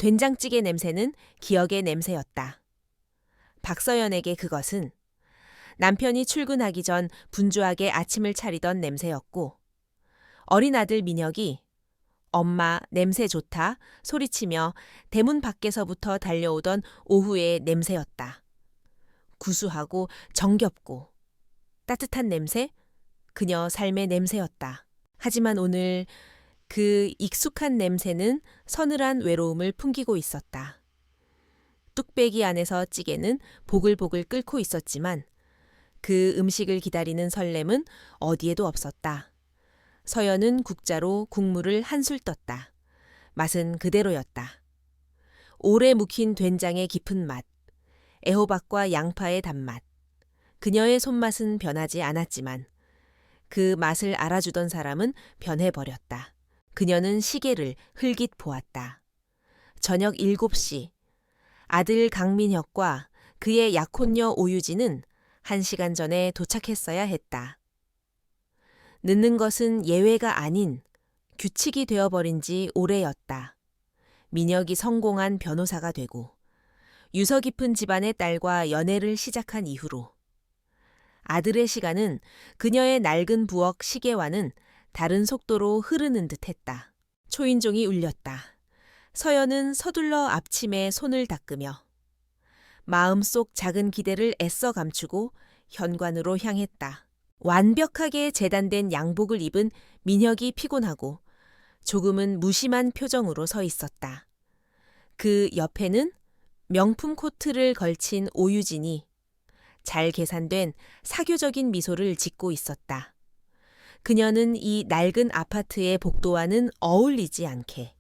된장찌개 냄새는 기억의 냄새였다. 박서연에게 그것은 남편이 출근하기 전 분주하게 아침을 차리던 냄새였고, 어린 아들 민혁이 엄마 냄새 좋다 소리치며 대문 밖에서부터 달려오던 오후의 냄새였다. 구수하고 정겹고 따뜻한 냄새, 그녀 삶의 냄새였다. 하지만 오늘 그 익숙한 냄새는 서늘한 외로움을 풍기고 있었다. 뚝배기 안에서 찌개는 보글보글 끓고 있었지만 그 음식을 기다리는 설렘은 어디에도 없었다. 서연은 국자로 국물을 한술 떴다. 맛은 그대로였다. 오래 묵힌 된장의 깊은 맛, 애호박과 양파의 단맛. 그녀의 손맛은 변하지 않았지만 그 맛을 알아주던 사람은 변해버렸다. 그녀는 시계를 흘깃 보았다. 저녁 7시. 아들 강민혁과 그의 약혼녀 오유진은 1시간 전에 도착했어야 했다. 늦는 것은 예외가 아닌 규칙이 되어버린 지 오래였다. 민혁이 성공한 변호사가 되고 유서 깊은 집안의 딸과 연애를 시작한 이후로 아들의 시간은 그녀의 낡은 부엌 시계와는 다른 속도로 흐르는 듯했다. 초인종이 울렸다. 서연은 서둘러 앞침에 손을 닦으며 마음속 작은 기대를 애써 감추고 현관으로 향했다. 완벽하게 재단된 양복을 입은 민혁이 피곤하고 조금은 무심한 표정으로 서 있었다. 그 옆에는 명품 코트를 걸친 오유진이 잘 계산된 사교적인 미소를 짓고 있었다. 그녀는 이 낡은 아파트의 복도와는 어울리지 않게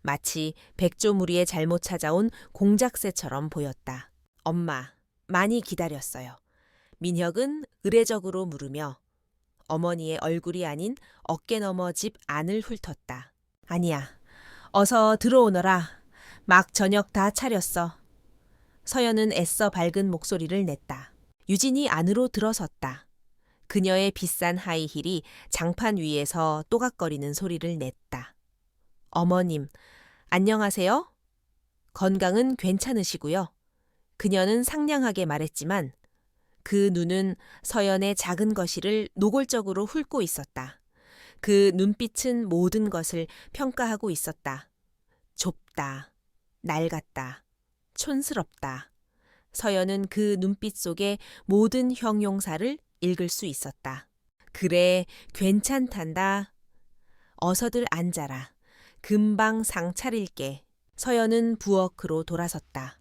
마치 백조무리에 잘못 찾아온 공작새처럼 보였다. 엄마, 많이 기다렸어요. 민혁은 의례적으로 물으며 어머니의 얼굴이 아닌 어깨 너머 집 안을 훑었다. 아니야, 어서 들어오너라. 막 저녁 다 차렸어. 서연은 애써 밝은 목소리를 냈다. 유진이 안으로 들어섰다. 그녀의 비싼 하이힐이 장판 위에서 또각거리는 소리를 냈다. 어머님, 안녕하세요? 건강은 괜찮으시고요. 그녀는 상냥하게 말했지만 그 눈은 서연의 작은 거실을 노골적으로 훑고 있었다. 그 눈빛은 모든 것을 평가하고 있었다. 좁다, 낡았다, 촌스럽다. 서연은 그 눈빛 속에 모든 형용사를 읽을 수 있었다. 그래, 괜찮단다. 어서들 앉아라. 금방 상 차릴게. 서연은 부엌으로 돌아섰다.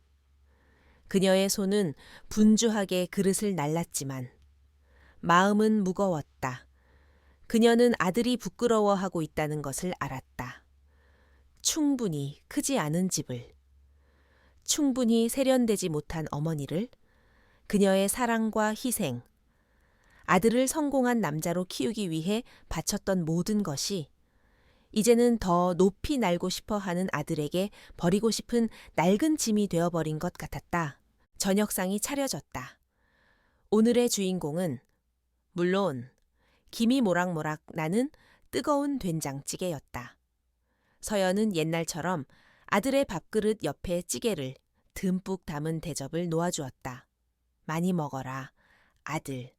그녀의 손은 분주하게 그릇을 날랐지만 마음은 무거웠다. 그녀는 아들이 부끄러워하고 있다는 것을 알았다. 충분히 크지 않은 집을, 충분히 세련되지 못한 어머니를, 그녀의 사랑과 희생, 아들을 성공한 남자로 키우기 위해 바쳤던 모든 것이 이제는 더 높이 날고 싶어 하는 아들에게 버리고 싶은 낡은 짐이 되어버린 것 같았다. 저녁상이 차려졌다. 오늘의 주인공은 물론 김이 모락모락 나는 뜨거운 된장찌개였다. 서연은 옛날처럼 아들의 밥그릇 옆에 찌개를 듬뿍 담은 대접을 놓아주었다. 많이 먹어라. 아들,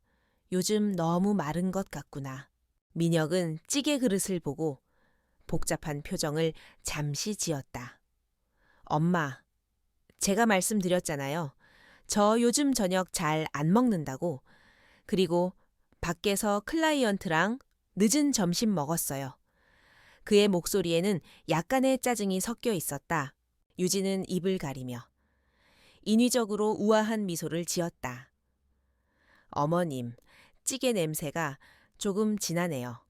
요즘 너무 마른 것 같구나. 민혁은 찌개 그릇을 보고 복잡한 표정을 잠시 지었다. 엄마, 제가 말씀드렸잖아요. 저 요즘 저녁 잘 안 먹는다고. 그리고 밖에서 클라이언트랑 늦은 점심 먹었어요. 그의 목소리에는 약간의 짜증이 섞여 있었다. 유진은 입을 가리며 인위적으로 우아한 미소를 지었다. 어머님, 찌개 냄새가 조금 진하네요.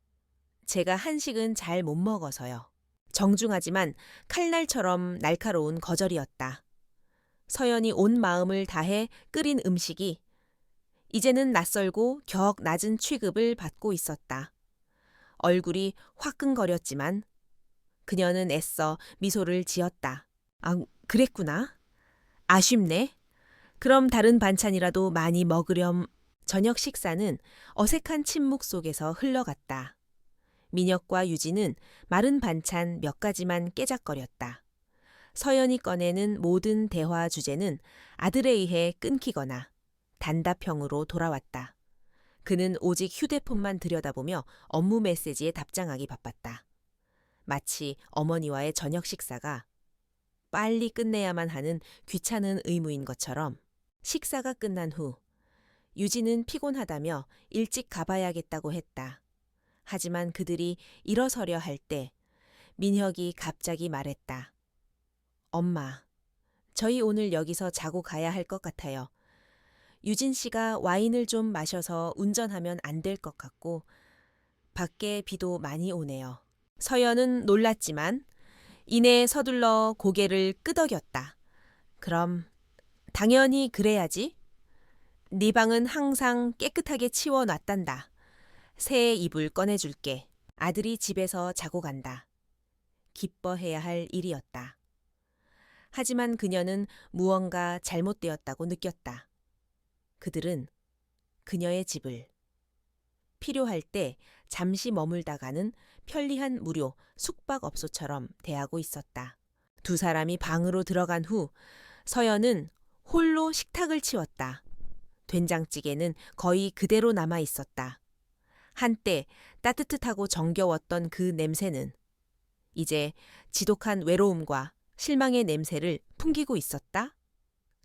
제가 한식은 잘 못 먹어서요. 정중하지만 칼날처럼 날카로운 거절이었다. 서연이 온 마음을 다해 끓인 음식이 이제는 낯설고 격 낮은 취급을 받고 있었다. 얼굴이 화끈거렸지만 그녀는 애써 미소를 지었다. 아, 그랬구나. 아쉽네. 그럼 다른 반찬이라도 많이 먹으렴. 저녁 식사는 어색한 침묵 속에서 흘러갔다. 민혁과 유진은 마른 반찬 몇 가지만 깨작거렸다. 서연이 꺼내는 모든 대화 주제는 아들에 의해 끊기거나 단답형으로 돌아왔다. 그는 오직 휴대폰만 들여다보며 업무 메시지에 답장하기 바빴다. 마치 어머니와의 저녁 식사가 빨리 끝내야만 하는 귀찮은 의무인 것처럼. 식사가 끝난 후 유진은 피곤하다며 일찍 가봐야겠다고 했다. 하지만 그들이 일어서려 할 때 민혁이 갑자기 말했다. 엄마, 저희 오늘 여기서 자고 가야 할 것 같아요. 유진 씨가 와인을 좀 마셔서 운전하면 안 될 것 같고 밖에 비도 많이 오네요. 서연은 놀랐지만 이내 서둘러 고개를 끄덕였다. 그럼 당연히 그래야지. 네 방은 항상 깨끗하게 치워놨단다. 새 이불 꺼내줄게. 아들이 집에서 자고 간다. 기뻐해야 할 일이었다. 하지만 그녀는 무언가 잘못되었다고 느꼈다. 그들은 그녀의 집을 필요할 때 잠시 머물다가는 편리한 무료 숙박업소처럼 대하고 있었다. 두 사람이 방으로 들어간 후 서연은 홀로 식탁을 치웠다. 된장찌개는 거의 그대로 남아 있었다. 한때 따뜻하고 정겨웠던 그 냄새는 이제 지독한 외로움과 실망의 냄새를 풍기고 있었다.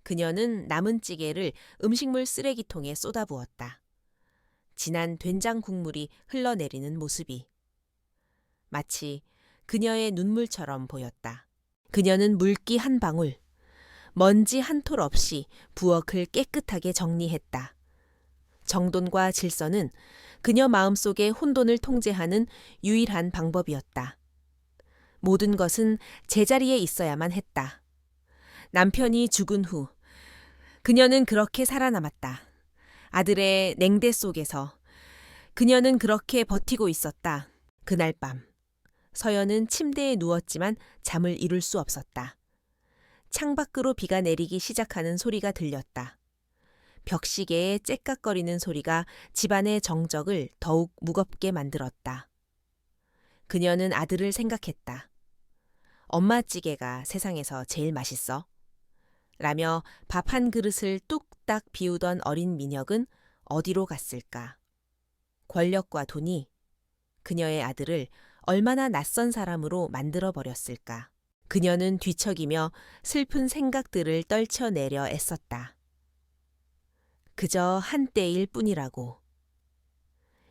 그녀는 남은 찌개를 음식물 쓰레기통에 쏟아부었다. 진한 된장 국물이 흘러내리는 모습이 마치 그녀의 눈물처럼 보였다. 그녀는 물기 한 방울, 먼지 한 톨 없이 부엌을 깨끗하게 정리했다. 정돈과 질서는 그녀 마음속의 혼돈을 통제하는 유일한 방법이었다. 모든 것은 제자리에 있어야만 했다. 남편이 죽은 후 그녀는 그렇게 살아남았다. 아들의 냉대 속에서 그녀는 그렇게 버티고 있었다. 그날 밤 서연은 침대에 누웠지만 잠을 이룰 수 없었다. 창밖으로 비가 내리기 시작하는 소리가 들렸다. 벽시계의 째깍거리는 소리가 집안의 정적을 더욱 무겁게 만들었다. 그녀는 아들을 생각했다. 엄마 찌개가 세상에서 제일 맛있어. 라며 밥 한 그릇을 뚝딱 비우던 어린 민혁은 어디로 갔을까? 권력과 돈이 그녀의 아들을 얼마나 낯선 사람으로 만들어버렸을까? 그녀는 뒤척이며 슬픈 생각들을 떨쳐내려 애썼다. 그저 한때일 뿐이라고.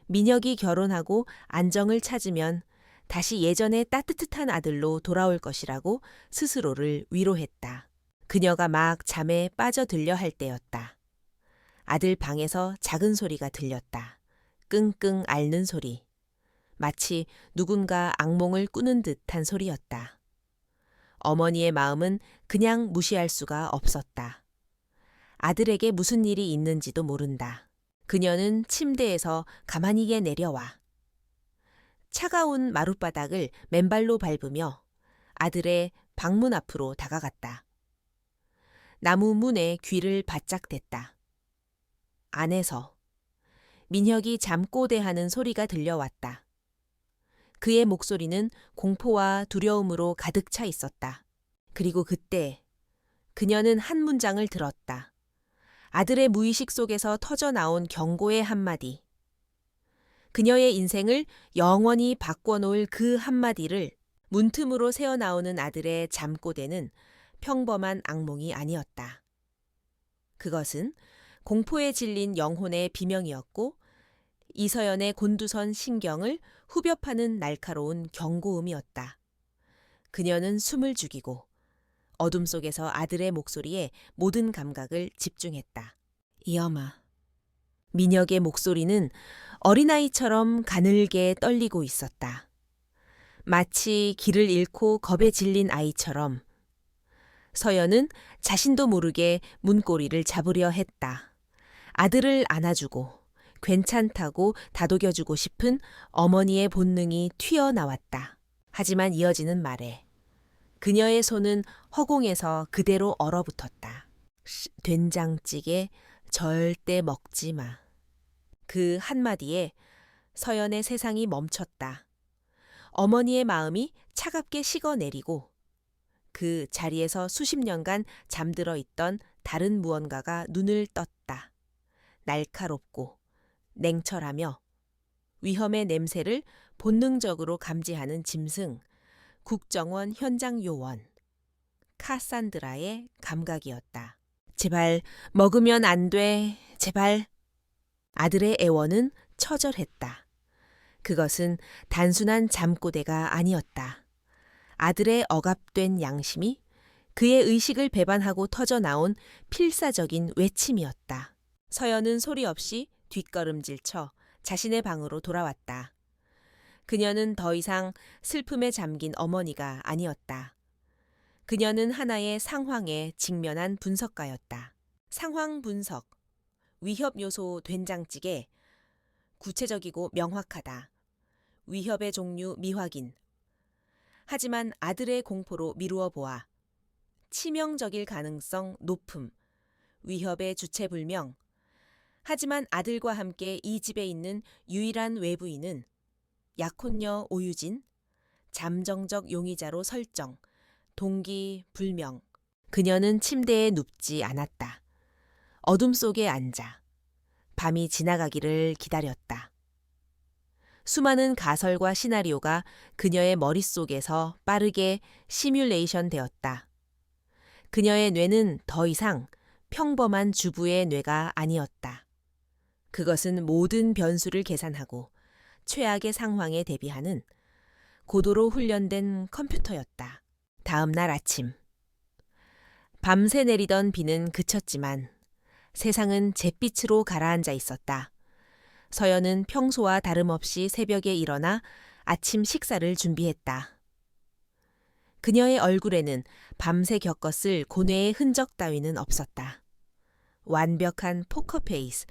민혁이 결혼하고 안정을 찾으면 다시 예전의 따뜻한 아들로 돌아올 것이라고 스스로를 위로했다. 그녀가 막 잠에 빠져들려 할 때였다. 아들 방에서 작은 소리가 들렸다. 끙끙 앓는 소리. 마치 누군가 악몽을 꾸는 듯한 소리였다. 어머니의 마음은 그냥 무시할 수가 없었다. 아들에게 무슨 일이 있는지도 모른다. 그녀는 침대에서 가만히게 내려와 차가운 마룻바닥을 맨발로 밟으며 아들의 방문 앞으로 다가갔다. 나무 문에 귀를 바짝 댔다. 안에서 민혁이 잠꼬대하는 소리가 들려왔다. 그의 목소리는 공포와 두려움으로 가득 차 있었다. 그리고 그때 그녀는 한 문장을 들었다. 아들의 무의식 속에서 터져나온 경고의 한마디. 그녀의 인생을 영원히 바꿔놓을 그 한마디를 문틈으로 새어나오는 아들의 잠꼬대는 평범한 악몽이 아니었다. 그것은 공포에 질린 영혼의 비명이었고 이서연의 곤두선 신경을 후벼 파는 날카로운 경고음이었다. 그녀는 숨을 죽이고 어둠 속에서 아들의 목소리에 모든 감각을 집중했다. 이엄아. 민혁의 목소리는 어린아이처럼 가늘게 떨리고 있었다. 마치 길을 잃고 겁에 질린 아이처럼. 서연은 자신도 모르게 문고리를 잡으려 했다. 아들을 안아주고 괜찮다고 다독여주고 싶은 어머니의 본능이 튀어나왔다. 하지만 이어지는 말에 그녀의 손은 허공에서 그대로 얼어붙었다. 된장찌개 절대 먹지 마. 그 한마디에 서연의 세상이 멈췄다. 어머니의 마음이 차갑게 식어내리고 그 자리에서 수십 년간 잠들어 있던 다른 무언가가 눈을 떴다. 날카롭고 냉철하며 위험의 냄새를 본능적으로 감지하는 짐승, 국정원 현장 요원, 카산드라의 감각이었다. 제발 먹으면 안 돼, 제발. 아들의 애원은 처절했다. 그것은 단순한 잠꼬대가 아니었다. 아들의 억압된 양심이 그의 의식을 배반하고 터져나온 필사적인 외침이었다. 서연은 소리 없이 뒷걸음질쳐 자신의 방으로 돌아왔다. 그녀는 더 이상 슬픔에 잠긴 어머니가 아니었다. 그녀는 하나의 상황에 직면한 분석가였다. 상황 분석, 위협 요소 된장찌개, 구체적이고 명확하다. 위협의 종류 미확인. 하지만 아들의 공포로 미루어 보아 치명적일 가능성 높음. 위협의 주체 불명. 하지만 아들과 함께 이 집에 있는 유일한 외부인은 약혼녀 오유진, 잠정적 용의자로 설정, 동기 불명. 그녀는 침대에 눕지 않았다. 어둠 속에 앉아 밤이 지나가기를 기다렸다. 수많은 가설과 시나리오가 그녀의 머릿속에서 빠르게 시뮬레이션 되었다. 그녀의 뇌는 더 이상 평범한 주부의 뇌가 아니었다. 그것은 모든 변수를 계산하고 최악의 상황에 대비하는 고도로 훈련된 컴퓨터였다. 다음 날 아침. 밤새 내리던 비는 그쳤지만 세상은 잿빛으로 가라앉아 있었다. 서연은 평소와 다름없이 새벽에 일어나 아침 식사를 준비했다. 그녀의 얼굴에는 밤새 겪었을 고뇌의 흔적 따위는 없었다. 완벽한 포커페이스,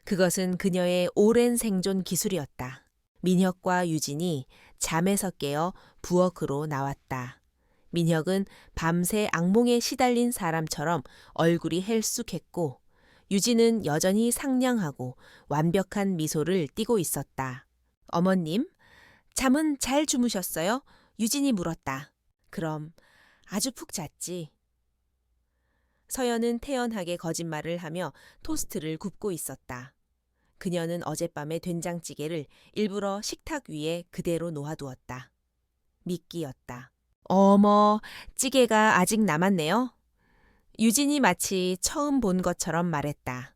그것은 그녀의 오랜 생존 기술이었다. 민혁과 유진이 잠에서 깨어 부엌으로 나왔다. 민혁은 밤새 악몽에 시달린 사람처럼 얼굴이 헬쑥했고 유진은 여전히 상냥하고 완벽한 미소를 띠고 있었다. 어머님, 잠은 잘 주무셨어요? 유진이 물었다. 그럼 아주 푹 잤지. 서연은 태연하게 거짓말을 하며 토스트를 굽고 있었다. 그녀는 어젯밤의 된장찌개를 일부러 식탁 위에 그대로 놓아두었다. 미끼였다. 어머, 찌개가 아직 남았네요. 유진이 마치 처음 본 것처럼 말했다.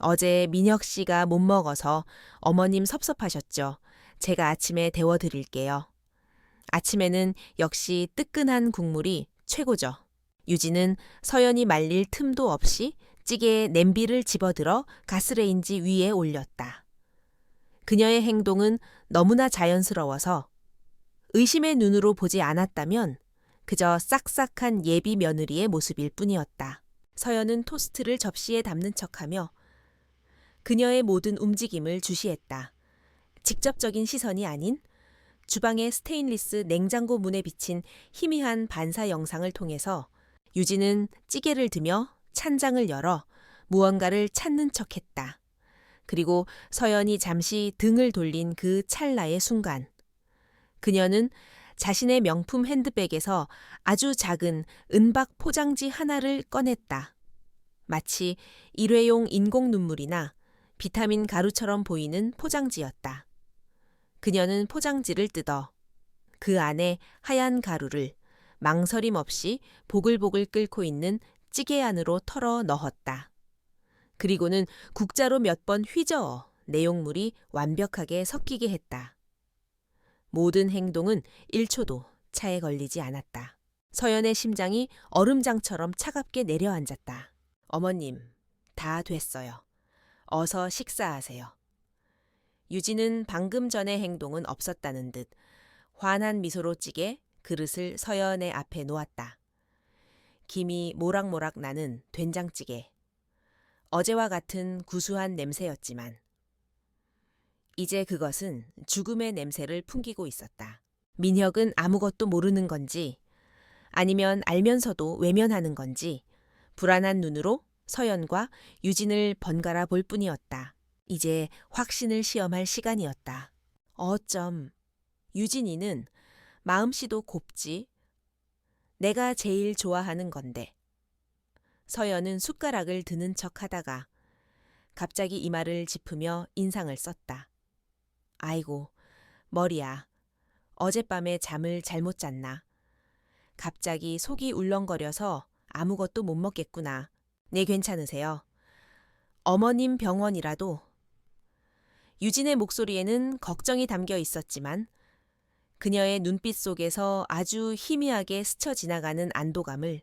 어제 민혁 씨가 못 먹어서 어머님 섭섭하셨죠. 제가 아침에 데워드릴게요. 아침에는 역시 뜨끈한 국물이 최고죠. 유진은 서연이 말릴 틈도 없이 찌개에 냄비를 집어들어 가스레인지 위에 올렸다. 그녀의 행동은 너무나 자연스러워서 의심의 눈으로 보지 않았다면 그저 싹싹한 예비 며느리의 모습일 뿐이었다. 서연은 토스트를 접시에 담는 척하며 그녀의 모든 움직임을 주시했다. 직접적인 시선이 아닌 주방의 스테인리스 냉장고 문에 비친 희미한 반사 영상을 통해서 유진은 찌개를 드며 찬장을 열어 무언가를 찾는 척했다. 그리고 서연이 잠시 등을 돌린 그 찰나의 순간 그녀는 자신의 명품 핸드백에서 아주 작은 은박 포장지 하나를 꺼냈다. 마치 일회용 인공 눈물이나 비타민 가루처럼 보이는 포장지였다. 그녀는 포장지를 뜯어 그 안에 하얀 가루를 망설임 없이 보글보글 끓고 있는 찌개 안으로 털어 넣었다. 그리고는 국자로 몇 번 휘저어 내용물이 완벽하게 섞이게 했다. 모든 행동은 1초도 차에 걸리지 않았다. 서연의 심장이 얼음장처럼 차갑게 내려앉았다. 어머님, 다 됐어요. 어서 식사하세요. 유진은 방금 전의 행동은 없었다는 듯 환한 미소로 찌개 그릇을 서연의 앞에 놓았다. 김이 모락모락 나는 된장찌개. 어제와 같은 구수한 냄새였지만 이제 그것은 죽음의 냄새를 풍기고 있었다. 민혁은 아무것도 모르는 건지 아니면 알면서도 외면하는 건지 불안한 눈으로 서연과 유진을 번갈아 볼 뿐이었다. 이제 확신을 시험할 시간이었다. 어쩜 유진이는 마음씨도 곱지 내가 제일 좋아하는 건데. 서연은 숟가락을 드는 척 하다가 갑자기 이마를 짚으며 인상을 썼다. 아이고, 머리야. 어젯밤에 잠을 잘못 잤나. 갑자기 속이 울렁거려서 아무것도 못 먹겠구나. 네, 괜찮으세요? 어머님 병원이라도. 유진의 목소리에는 걱정이 담겨 있었지만 그녀의 눈빛 속에서 아주 희미하게 스쳐 지나가는 안도감을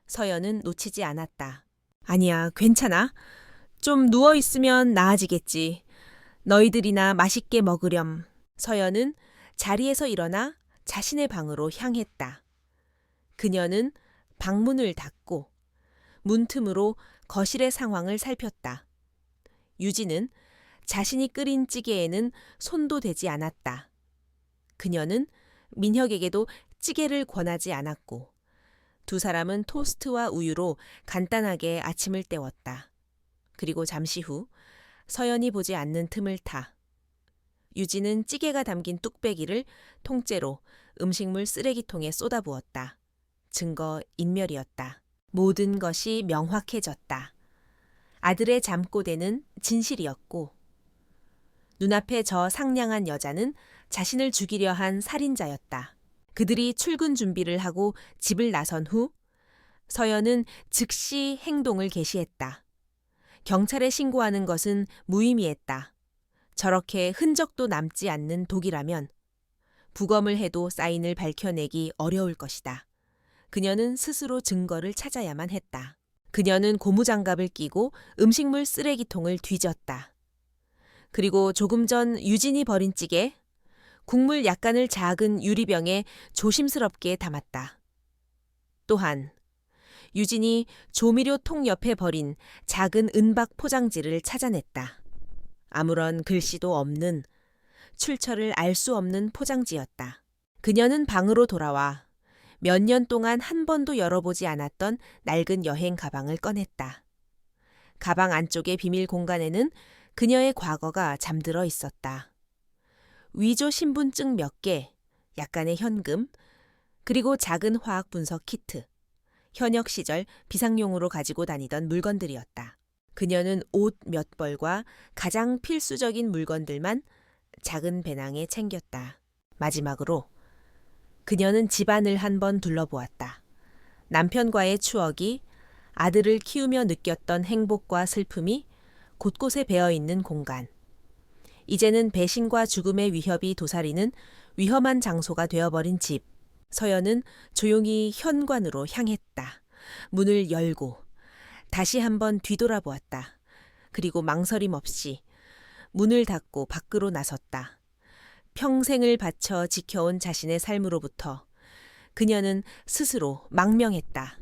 서연은 놓치지 않았다. 아니야, 괜찮아. 좀 누워있으면 나아지겠지. 너희들이나 맛있게 먹으렴. 서연은 자리에서 일어나 자신의 방으로 향했다. 그녀는 방문을 닫고 문틈으로 거실의 상황을 살폈다. 유진은 자신이 끓인 찌개에는 손도 대지 않았다. 그녀는 민혁에게도 찌개를 권하지 않았고 두 사람은 토스트와 우유로 간단하게 아침을 때웠다. 그리고 잠시 후 서연이 보지 않는 틈을 타 유진은 찌개가 담긴 뚝배기를 통째로 음식물 쓰레기통에 쏟아부었다. 증거 인멸이었다. 모든 것이 명확해졌다. 아들의 잠꼬대는 진실이었고 눈앞에 저 상냥한 여자는 자신을 죽이려 한 살인자였다. 그들이 출근 준비를 하고 집을 나선 후 서연은 즉시 행동을 개시했다. 경찰에 신고하는 것은 무의미했다. 저렇게 흔적도 남지 않는 독이라면 부검을 해도 사인을 밝혀내기 어려울 것이다. 그녀는 스스로 증거를 찾아야만 했다. 그녀는 고무장갑을 끼고 음식물 쓰레기통을 뒤졌다. 그리고 조금 전 유진이 버린 찌개, 국물 약간을 작은 유리병에 조심스럽게 담았다. 또한 유진이 조미료 통 옆에 버린 작은 은박 포장지를 찾아냈다. 아무런 글씨도 없는, 출처를 알 수 없는 포장지였다. 그녀는 방으로 돌아와 몇 년 동안 한 번도 열어보지 않았던 낡은 여행 가방을 꺼냈다. 가방 안쪽의 비밀 공간에는 그녀의 과거가 잠들어 있었다. 위조 신분증 몇 개, 약간의 현금, 그리고 작은 화학 분석 키트, 현역 시절 비상용으로 가지고 다니던 물건들이었다. 그녀는 옷 몇 벌과 가장 필수적인 물건들만 작은 배낭에 챙겼다. 마지막으로 그녀는 집안을 한번 둘러보았다. 남편과의 추억이, 아들을 키우며 느꼈던 행복과 슬픔이 곳곳에 배어있는 공간. 이제는 배신과 죽음의 위협이 도사리는 위험한 장소가 되어버린 집. 서연은 조용히 현관으로 향했다. 문을 열고 다시 한번 뒤돌아보았다. 그리고 망설임 없이 문을 닫고 밖으로 나섰다. 평생을 바쳐 지켜온 자신의 삶으로부터 그녀는 스스로 망명했다.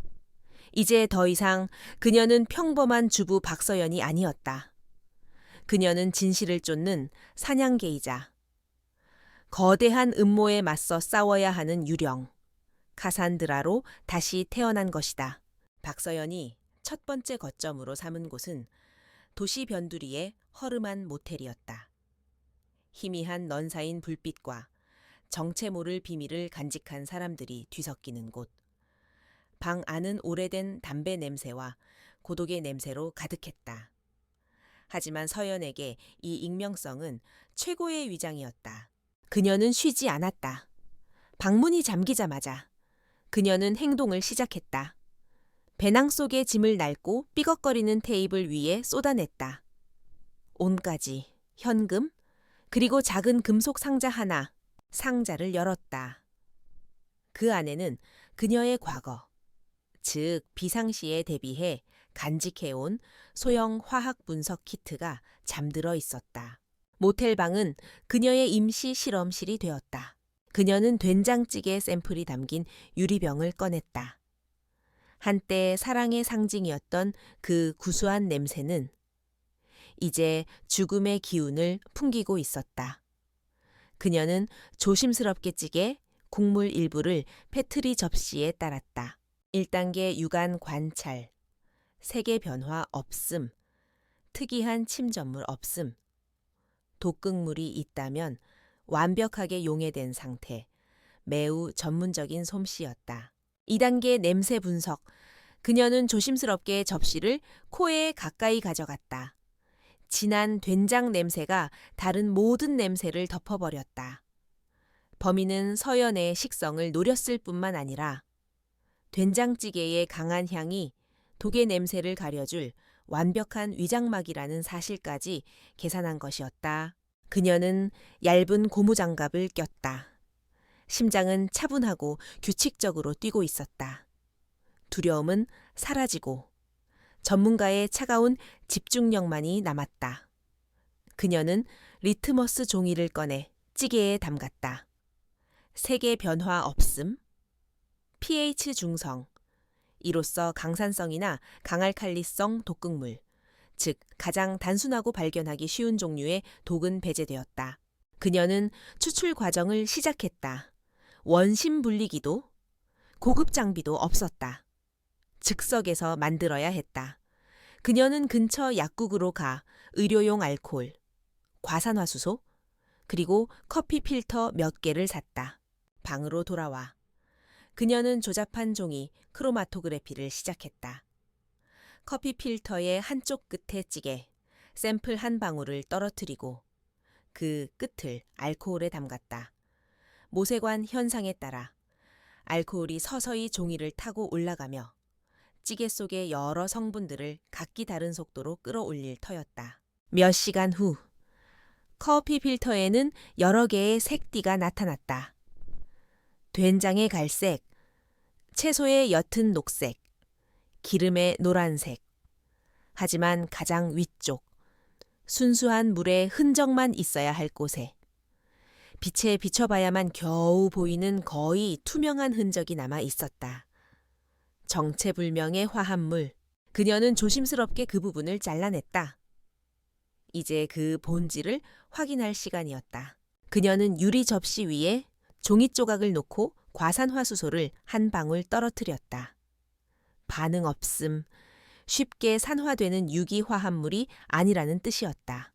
이제 더 이상 그녀는 평범한 주부 박서연이 아니었다. 그녀는 진실을 쫓는 사냥개이자 거대한 음모에 맞서 싸워야 하는 유령, 카산드라로 다시 태어난 것이다. 박서연이 첫 번째 거점으로 삼은 곳은 도시 변두리의 허름한 모텔이었다. 희미한 넌사인 불빛과 정체 모를 비밀을 간직한 사람들이 뒤섞이는 곳. 방 안은 오래된 담배 냄새와 고독의 냄새로 가득했다. 하지만 서연에게 이 익명성은 최고의 위장이었다. 그녀는 쉬지 않았다. 방문이 잠기자마자 그녀는 행동을 시작했다. 배낭 속에 짐을 싣고 삐걱거리는 테이블 위에 쏟아냈다. 온까지 현금, 그리고 작은 금속 상자 하나, 상자를 열었다. 그 안에는 그녀의 과거, 즉 비상시에 대비해 간직해온 소형 화학 분석 키트가 잠들어 있었다. 모텔방은 그녀의 임시 실험실이 되었다. 그녀는 된장찌개 샘플이 담긴 유리병을 꺼냈다. 한때 사랑의 상징이었던 그 구수한 냄새는 이제 죽음의 기운을 풍기고 있었다. 그녀는 조심스럽게 찌개, 국물 일부를 페트리 접시에 따랐다. 1단계 유관 관찰, 색의 변화 없음, 특이한 침전물 없음, 독극물이 있다면 완벽하게 용해된 상태, 매우 전문적인 솜씨였다. 2단계 냄새 분석. 그녀는 조심스럽게 접시를 코에 가까이 가져갔다. 진한 된장 냄새가 다른 모든 냄새를 덮어버렸다. 범인은 서연의 식성을 노렸을 뿐만 아니라 된장찌개의 강한 향이 독의 냄새를 가려줄 완벽한 위장막이라는 사실까지 계산한 것이었다. 그녀는 얇은 고무장갑을 꼈다. 심장은 차분하고 규칙적으로 뛰고 있었다. 두려움은 사라지고 전문가의 차가운 집중력만이 남았다. 그녀는 리트머스 종이를 꺼내 찌개에 담갔다. 색의 변화 없음, pH 중성, 이로써 강산성이나 강알칼리성 독극물, 즉 가장 단순하고 발견하기 쉬운 종류의 독은 배제되었다. 그녀는 추출 과정을 시작했다. 원심 분리기도, 고급 장비도 없었다. 즉석에서 만들어야 했다. 그녀는 근처 약국으로 가 의료용 알코올, 과산화수소, 그리고 커피 필터 몇 개를 샀다. 방으로 돌아와 그녀는 조잡한 종이 크로마토그래피를 시작했다. 커피 필터의 한쪽 끝에 찌개, 샘플 한 방울을 떨어뜨리고 그 끝을 알코올에 담갔다. 모세관 현상에 따라 알코올이 서서히 종이를 타고 올라가며 찌개 속의 여러 성분들을 각기 다른 속도로 끌어올릴 터였다. 몇 시간 후 커피 필터에는 여러 개의 색띠가 나타났다. 된장의 갈색, 채소의 옅은 녹색, 기름의 노란색. 하지만 가장 위쪽, 순수한 물의 흔적만 있어야 할 곳에 빛에 비춰봐야만 겨우 보이는 거의 투명한 흔적이 남아 있었다. 정체불명의 화합물. 그녀는 조심스럽게 그 부분을 잘라냈다. 이제 그 본질을 확인할 시간이었다. 그녀는 유리 접시 위에 종이 조각을 놓고 과산화수소를 한 방울 떨어뜨렸다. 반응 없음. 쉽게 산화되는 유기화합물이 아니라는 뜻이었다.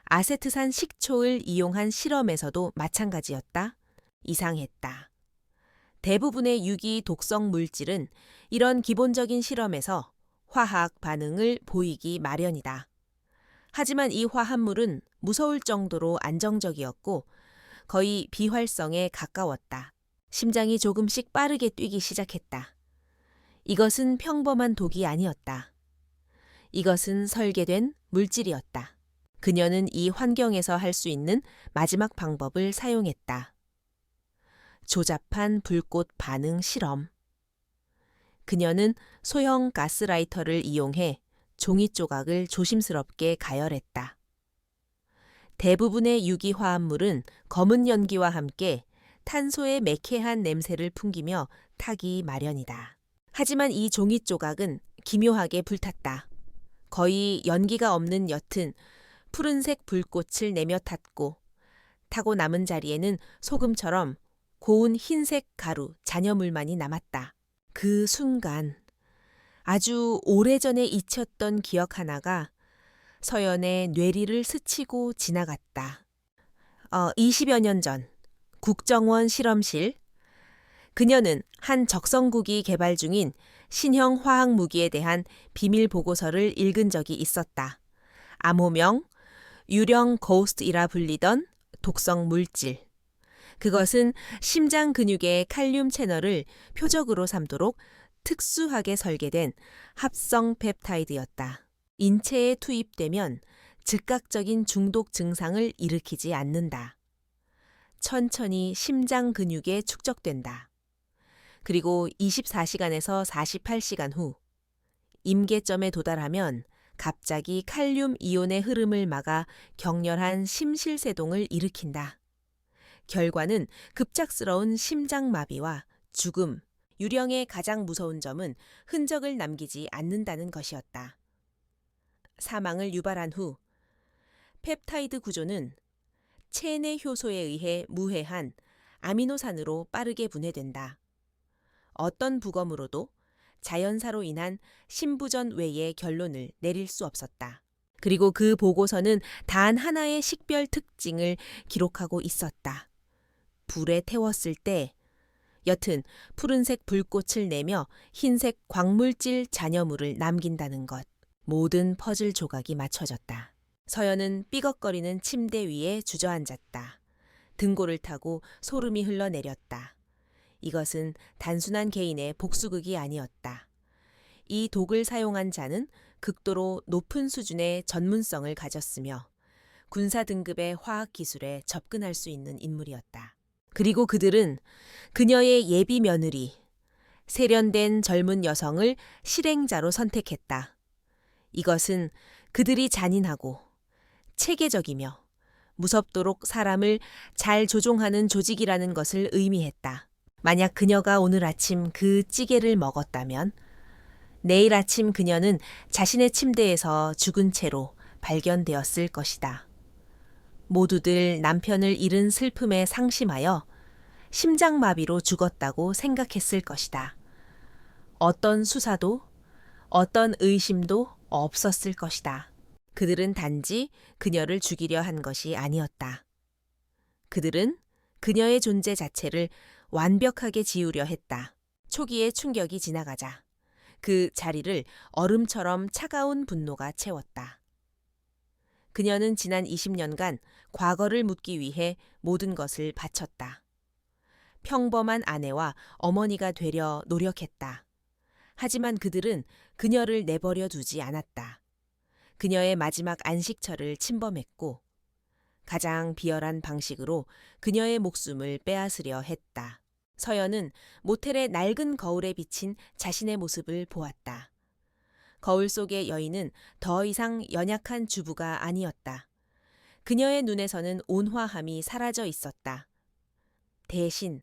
아세트산 식초를 이용한 실험에서도 마찬가지였다. 이상했다. 대부분의 유기 독성 물질은 이런 기본적인 실험에서 화학 반응을 보이기 마련이다. 하지만 이 화합물은 무서울 정도로 안정적이었고 거의 비활성에 가까웠다. 심장이 조금씩 빠르게 뛰기 시작했다. 이것은 평범한 독이 아니었다. 이것은 설계된 물질이었다. 그녀는 이 환경에서 할 수 있는 마지막 방법을 사용했다. 조잡한 불꽃 반응 실험. 그녀는 소형 가스라이터를 이용해 종이 조각을 조심스럽게 가열했다. 대부분의 유기화합물은 검은 연기와 함께 탄소의 매캐한 냄새를 풍기며 타기 마련이다. 하지만 이 종이 조각은 기묘하게 불탔다. 거의 연기가 없는 옅은 푸른색 불꽃을 내며 탔고 타고 남은 자리에는 소금처럼 고운 흰색 가루, 잔여물만이 남았다. 그 순간 아주 오래전에 잊혔던 기억 하나가 서연의 뇌리를 스치고 지나갔다. 20여 년 전 국정원 실험실. 그녀는 한 적성국이 개발 중인 신형 화학 무기에 대한 비밀 보고서를 읽은 적이 있었다. 암호명 유령 고스트이라 불리던 독성 물질. 그것은 심장 근육의 칼륨 채널을 표적으로 삼도록 특수하게 설계된 합성 펩타이드였다. 인체에 투입되면 즉각적인 중독 증상을 일으키지 않는다. 천천히 심장 근육에 축적된다. 그리고 24시간에서 48시간 후 임계점에 도달하면 갑자기 칼륨 이온의 흐름을 막아 격렬한 심실세동을 일으킨다. 결과는 급작스러운 심장마비와 죽음. 유령의 가장 무서운 점은 흔적을 남기지 않는다는 것이었다. 사망을 유발한 후 펩타이드 구조는 체내 효소에 의해 무해한 아미노산으로 빠르게 분해된다. 어떤 부검으로도 자연사로 인한 심부전 외의 결론을 내릴 수 없었다. 그리고 그 보고서는 단 하나의 식별 특징을 기록하고 있었다. 불에 태웠을 때 여튼 푸른색 불꽃을 내며 흰색 광물질 잔여물을 남긴다는 것. 모든 퍼즐 조각이 맞춰졌다. 서연은 삐걱거리는 침대 위에 주저앉았다. 등골을 타고 소름이 흘러내렸다. 이것은 단순한 개인의 복수극이 아니었다. 이 독을 사용한 자는 극도로 높은 수준의 전문성을 가졌으며 군사 등급의 화학 기술에 접근할 수 있는 인물이었다. 그리고 그들은 그녀의 예비 며느리, 세련된 젊은 여성을 실행자로 선택했다. 이것은 그들이 잔인하고 체계적이며 무섭도록 사람을 잘 조종하는 조직이라는 것을 의미했다. 만약 그녀가 오늘 아침 그 찌개를 먹었다면 내일 아침 그녀는 자신의 침대에서 죽은 채로 발견되었을 것이다. 모두들 남편을 잃은 슬픔에 상심하여 심장마비로 죽었다고 생각했을 것이다. 어떤 수사도 어떤 의심도 없었을 것이다. 그들은 단지 그녀를 죽이려 한 것이 아니었다. 그들은 그녀의 존재 자체를 완벽하게 지우려 했다. 초기의 충격이 지나가자 그 자리를 얼음처럼 차가운 분노가 채웠다. 그녀는 지난 20년간 과거를 묻기 위해 모든 것을 바쳤다. 평범한 아내와 어머니가 되려 노력했다. 하지만 그들은 그녀를 내버려 두지 않았다. 그녀의 마지막 안식처를 침범했고 가장 비열한 방식으로 그녀의 목숨을 빼앗으려 했다. 서연은 모텔의 낡은 거울에 비친 자신의 모습을 보았다. 거울 속의 여인은 더 이상 연약한 주부가 아니었다. 그녀의 눈에서는 온화함이 사라져 있었다. 대신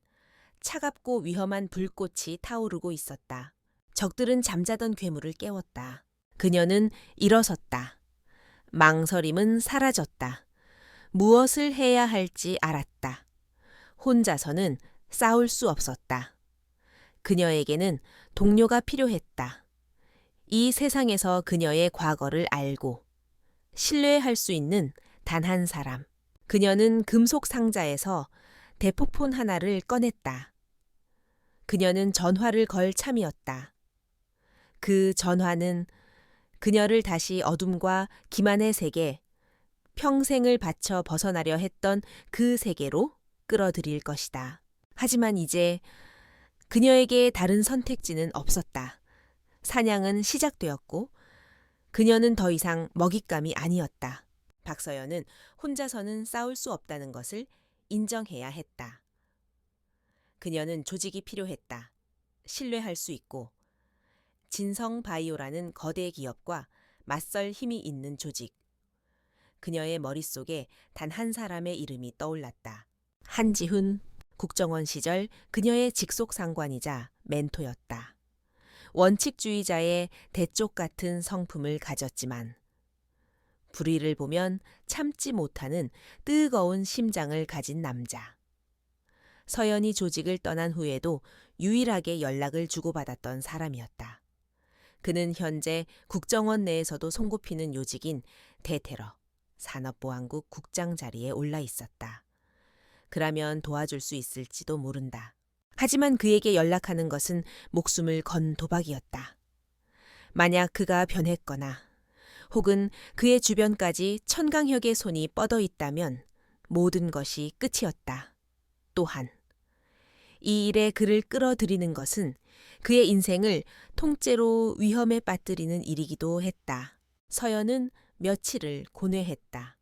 차갑고 위험한 불꽃이 타오르고 있었다. 적들은 잠자던 괴물을 깨웠다. 그녀는 일어섰다. 망설임은 사라졌다. 무엇을 해야 할지 알았다. 혼자서는 싸울 수 없었다. 그녀에게는 동료가 필요했다. 이 세상에서 그녀의 과거를 알고 신뢰할 수 있는 단 한 사람. 그녀는 금속 상자에서 대포폰 하나를 꺼냈다. 그녀는 전화를 걸 참이었다. 그 전화는 그녀를 다시 어둠과 기만의 세계, 평생을 바쳐 벗어나려 했던 그 세계로 끌어들일 것이다. 하지만 이제 그녀에게 다른 선택지는 없었다. 사냥은 시작되었고 그녀는 더 이상 먹잇감이 아니었다. 박서연은 혼자서는 싸울 수 없다는 것을 인정해야 했다. 그녀는 조직이 필요했다. 신뢰할 수 있고 진성바이오라는 거대 기업과 맞설 힘이 있는 조직. 그녀의 머릿속에 단 한 사람의 이름이 떠올랐다. 한지훈. 국정원 시절 그녀의 직속 상관이자 멘토였다. 원칙주의자의 대쪽 같은 성품을 가졌지만 불의를 보면 참지 못하는 뜨거운 심장을 가진 남자. 서연이 조직을 떠난 후에도 유일하게 연락을 주고받았던 사람이었다. 그는 현재 국정원 내에서도 손꼽히는 요직인 대테러, 산업보안국 국장 자리에 올라 있었다. 그라면 도와줄 수 있을지도 모른다. 하지만 그에게 연락하는 것은 목숨을 건 도박이었다. 만약 그가 변했거나 혹은 그의 주변까지 천강혁의 손이 뻗어 있다면 모든 것이 끝이었다. 또한 이 일에 그를 끌어들이는 것은 그의 인생을 통째로 위험에 빠뜨리는 일이기도 했다. 서연은 며칠을 고뇌했다.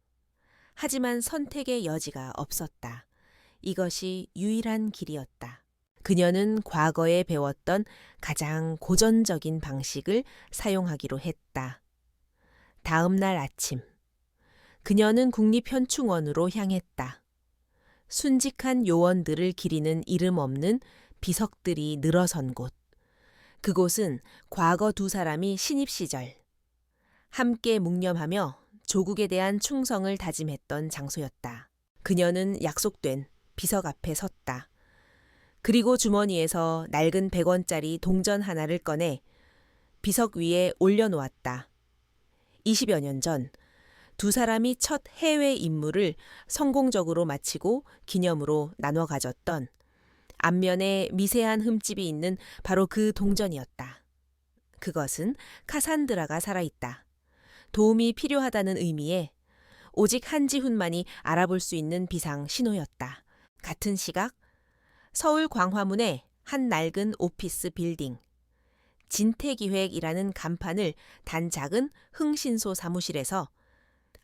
하지만 선택의 여지가 없었다. 이것이 유일한 길이었다. 그녀는 과거에 배웠던 가장 고전적인 방식을 사용하기로 했다. 다음 날 아침, 그녀는 국립현충원으로 향했다. 순직한 요원들을 기리는 이름 없는 비석들이 늘어선 곳. 그곳은 과거 두 사람이 신입 시절 함께 묵념하며 조국에 대한 충성을 다짐했던 장소였다. 그녀는 약속된 비석 앞에 섰다. 그리고 주머니에서 낡은 100원짜리 동전 하나를 꺼내 비석 위에 올려놓았다. 20여 년 전 두 사람이 첫 해외 임무를 성공적으로 마치고 기념으로 나눠 가졌던 앞면에 미세한 흠집이 있는 바로 그 동전이었다. 그것은 카산드라가 살아있다. 도움이 필요하다는 의미에 오직 한지훈만이 알아볼 수 있는 비상 신호였다. 같은 시각 서울 광화문의 한 낡은 오피스 빌딩. 진태기획이라는 간판을 단 작은 흥신소 사무실에서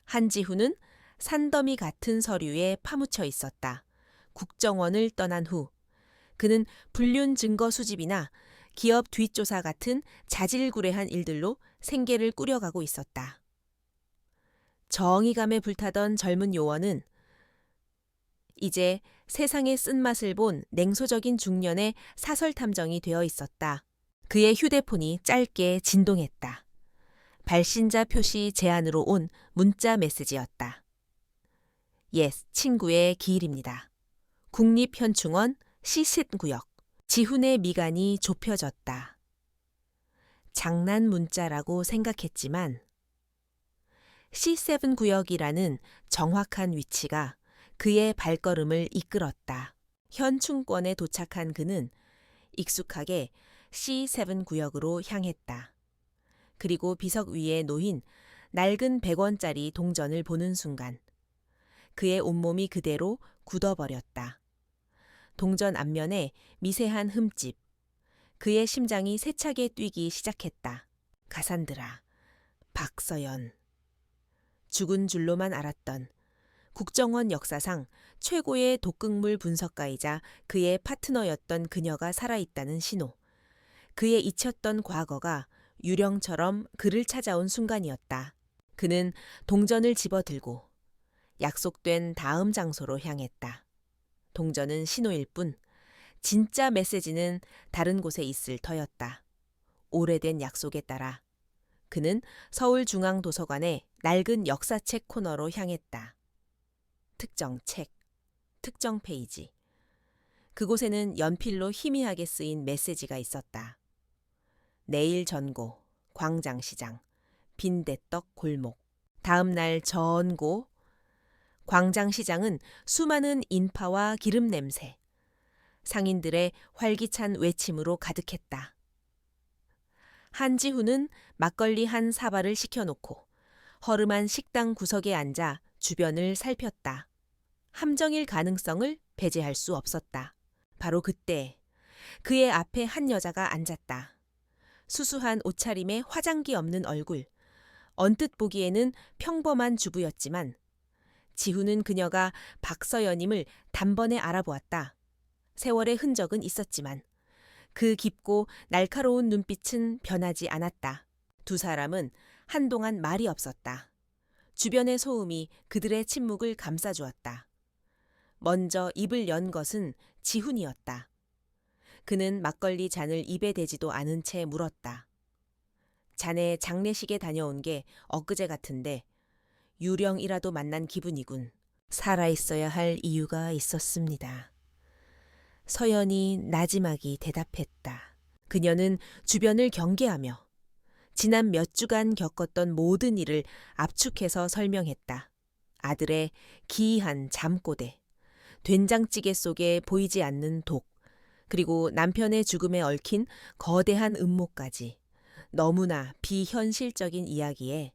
한지훈은 산더미 같은 서류에 파묻혀 있었다. 국정원을 떠난 후 그는 불륜 증거 수집이나 기업 뒷조사 같은 자질구레한 일들로 생계를 꾸려가고 있었다. 정의감에 불타던 젊은 요원은 이제 세상의 쓴맛을 본 냉소적인 중년의 사설 탐정이 되어 있었다. 그의 휴대폰이 짧게 진동했다. 발신자 표시 제안으로 온 문자 메시지였다. 옛 친구의 기일입니다. 국립현충원 시신구역. 지훈의 미간이 좁혀졌다. 장난 문자라고 생각했지만 C7 구역이라는 정확한 위치가 그의 발걸음을 이끌었다. 현충권에 도착한 그는 익숙하게 C7 구역으로 향했다. 그리고 비석 위에 놓인 낡은 100원짜리 동전을 보는 순간 그의 온몸이 그대로 굳어버렸다. 동전 앞면에 미세한 흠집. 그의 심장이 세차게 뛰기 시작했다. 카산드라, 박서연. 죽은 줄로만 알았던 국정원 역사상 최고의 독극물 분석가이자 그의 파트너였던 그녀가 살아있다는 신호. 그의 잊혔던 과거가 유령처럼 그를 찾아온 순간이었다. 그는 동전을 집어들고 약속된 다음 장소로 향했다. 동전은 신호일 뿐 진짜 메시지는 다른 곳에 있을 터였다. 오래된 약속에 따라 그는 서울중앙도서관의 낡은 역사책 코너로 향했다. 특정 책, 특정 페이지. 그곳에는 연필로 희미하게 쓰인 메시지가 있었다. 내일 전고, 광장시장, 빈대떡 골목. 다음 날 전고, 광장시장은 수많은 인파와 기름 냄새, 상인들의 활기찬 외침으로 가득했다. 한지훈은 막걸리 한 사발을 시켜놓고 허름한 식당 구석에 앉아 주변을 살폈다. 함정일 가능성을 배제할 수 없었다. 바로 그때 그의 앞에 한 여자가 앉았다. 수수한 옷차림에 화장기 없는 얼굴, 언뜻 보기에는 평범한 주부였지만 지훈은 그녀가 박서연임을 단번에 알아보았다. 세월의 흔적은 있었지만 그 깊고 날카로운 눈빛은 변하지 않았다. 두 사람은 한동안 말이 없었다. 주변의 소음이 그들의 침묵을 감싸주었다. 먼저 입을 연 것은 지훈이었다. 그는 막걸리 잔을 입에 대지도 않은 채 물었다. 자네 장례식에 다녀온 게 엊그제 같은데 유령이라도 만난 기분이군. 살아있어야 할 이유가 있었습니다. 서연이 나지막이 대답했다. 그녀는 주변을 경계하며 지난 몇 주간 겪었던 모든 일을 압축해서 설명했다. 아들의 기이한 잠꼬대, 된장찌개 속에 보이지 않는 독, 그리고 남편의 죽음에 얽힌 거대한 음모까지 너무나 비현실적인 이야기에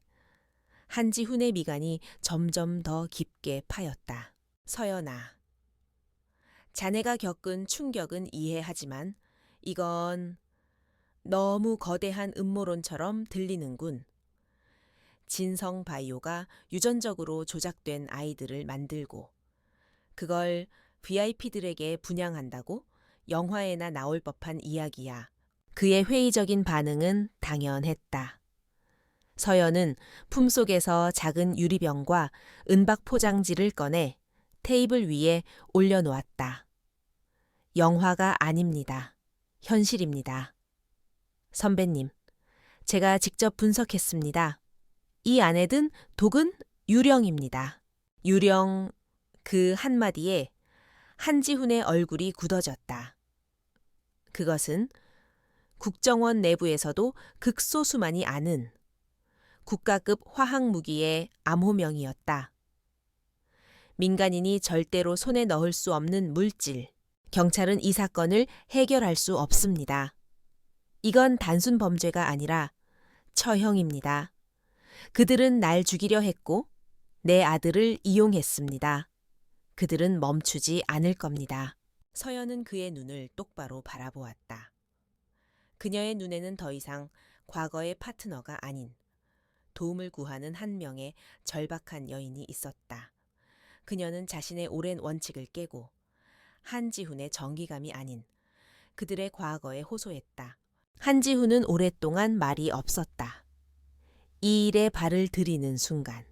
한지훈의 미간이 점점 더 깊게 파였다. 서연아, 자네가 겪은 충격은 이해하지만 이건 너무 거대한 음모론처럼 들리는군. 진성바이오가 유전적으로 조작된 아이들을 만들고 그걸 VIP들에게 분양한다고 영화에나 나올 법한 이야기야. 그의 회의적인 반응은 당연했다. 서연은 품속에서 작은 유리병과 은박 포장지를 꺼내 테이블 위에 올려놓았다. 영화가 아닙니다. 현실입니다. 선배님, 제가 직접 분석했습니다. 이 안에 든 독은 유령입니다. 유령, 그 한마디에 한지훈의 얼굴이 굳어졌다. 그것은 국정원 내부에서도 극소수만이 아는 국가급 화학무기의 암호명이었다. 민간인이 절대로 손에 넣을 수 없는 물질, 경찰은 이 사건을 해결할 수 없습니다. 이건 단순 범죄가 아니라 처형입니다. 그들은 날 죽이려 했고 내 아들을 이용했습니다. 그들은 멈추지 않을 겁니다. 서연은 그의 눈을 똑바로 바라보았다. 그녀의 눈에는 더 이상 과거의 파트너가 아닌 도움을 구하는 한 명의 절박한 여인이 있었다. 그녀는 자신의 오랜 원칙을 깨고 한지훈의 정의감이 아닌 그들의 과거에 호소했다. 한지훈은 오랫동안 말이 없었다. 이 일에 발을 들이는 순간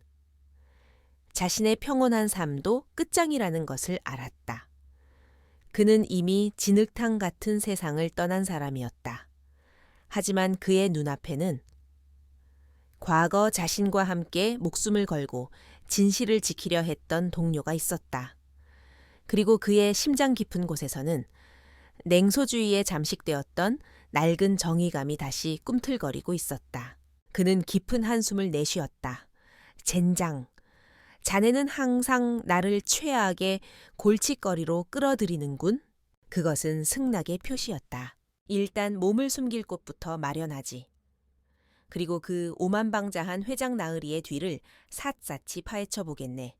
자신의 평온한 삶도 끝장이라는 것을 알았다. 그는 이미 진흙탕 같은 세상을 떠난 사람이었다. 하지만 그의 눈앞에는 과거 자신과 함께 목숨을 걸고 진실을 지키려 했던 동료가 있었다. 그리고 그의 심장 깊은 곳에서는 냉소주의에 잠식되었던 낡은 정의감이 다시 꿈틀거리고 있었다. 그는 깊은 한숨을 내쉬었다. 젠장, 자네는 항상 나를 최악의 골칫거리로 끌어들이는군. 그것은 승낙의 표시였다. 일단 몸을 숨길 곳부터 마련하지. 그리고 그 오만방자한 회장 나으리의 뒤를 샅샅이 파헤쳐 보겠네.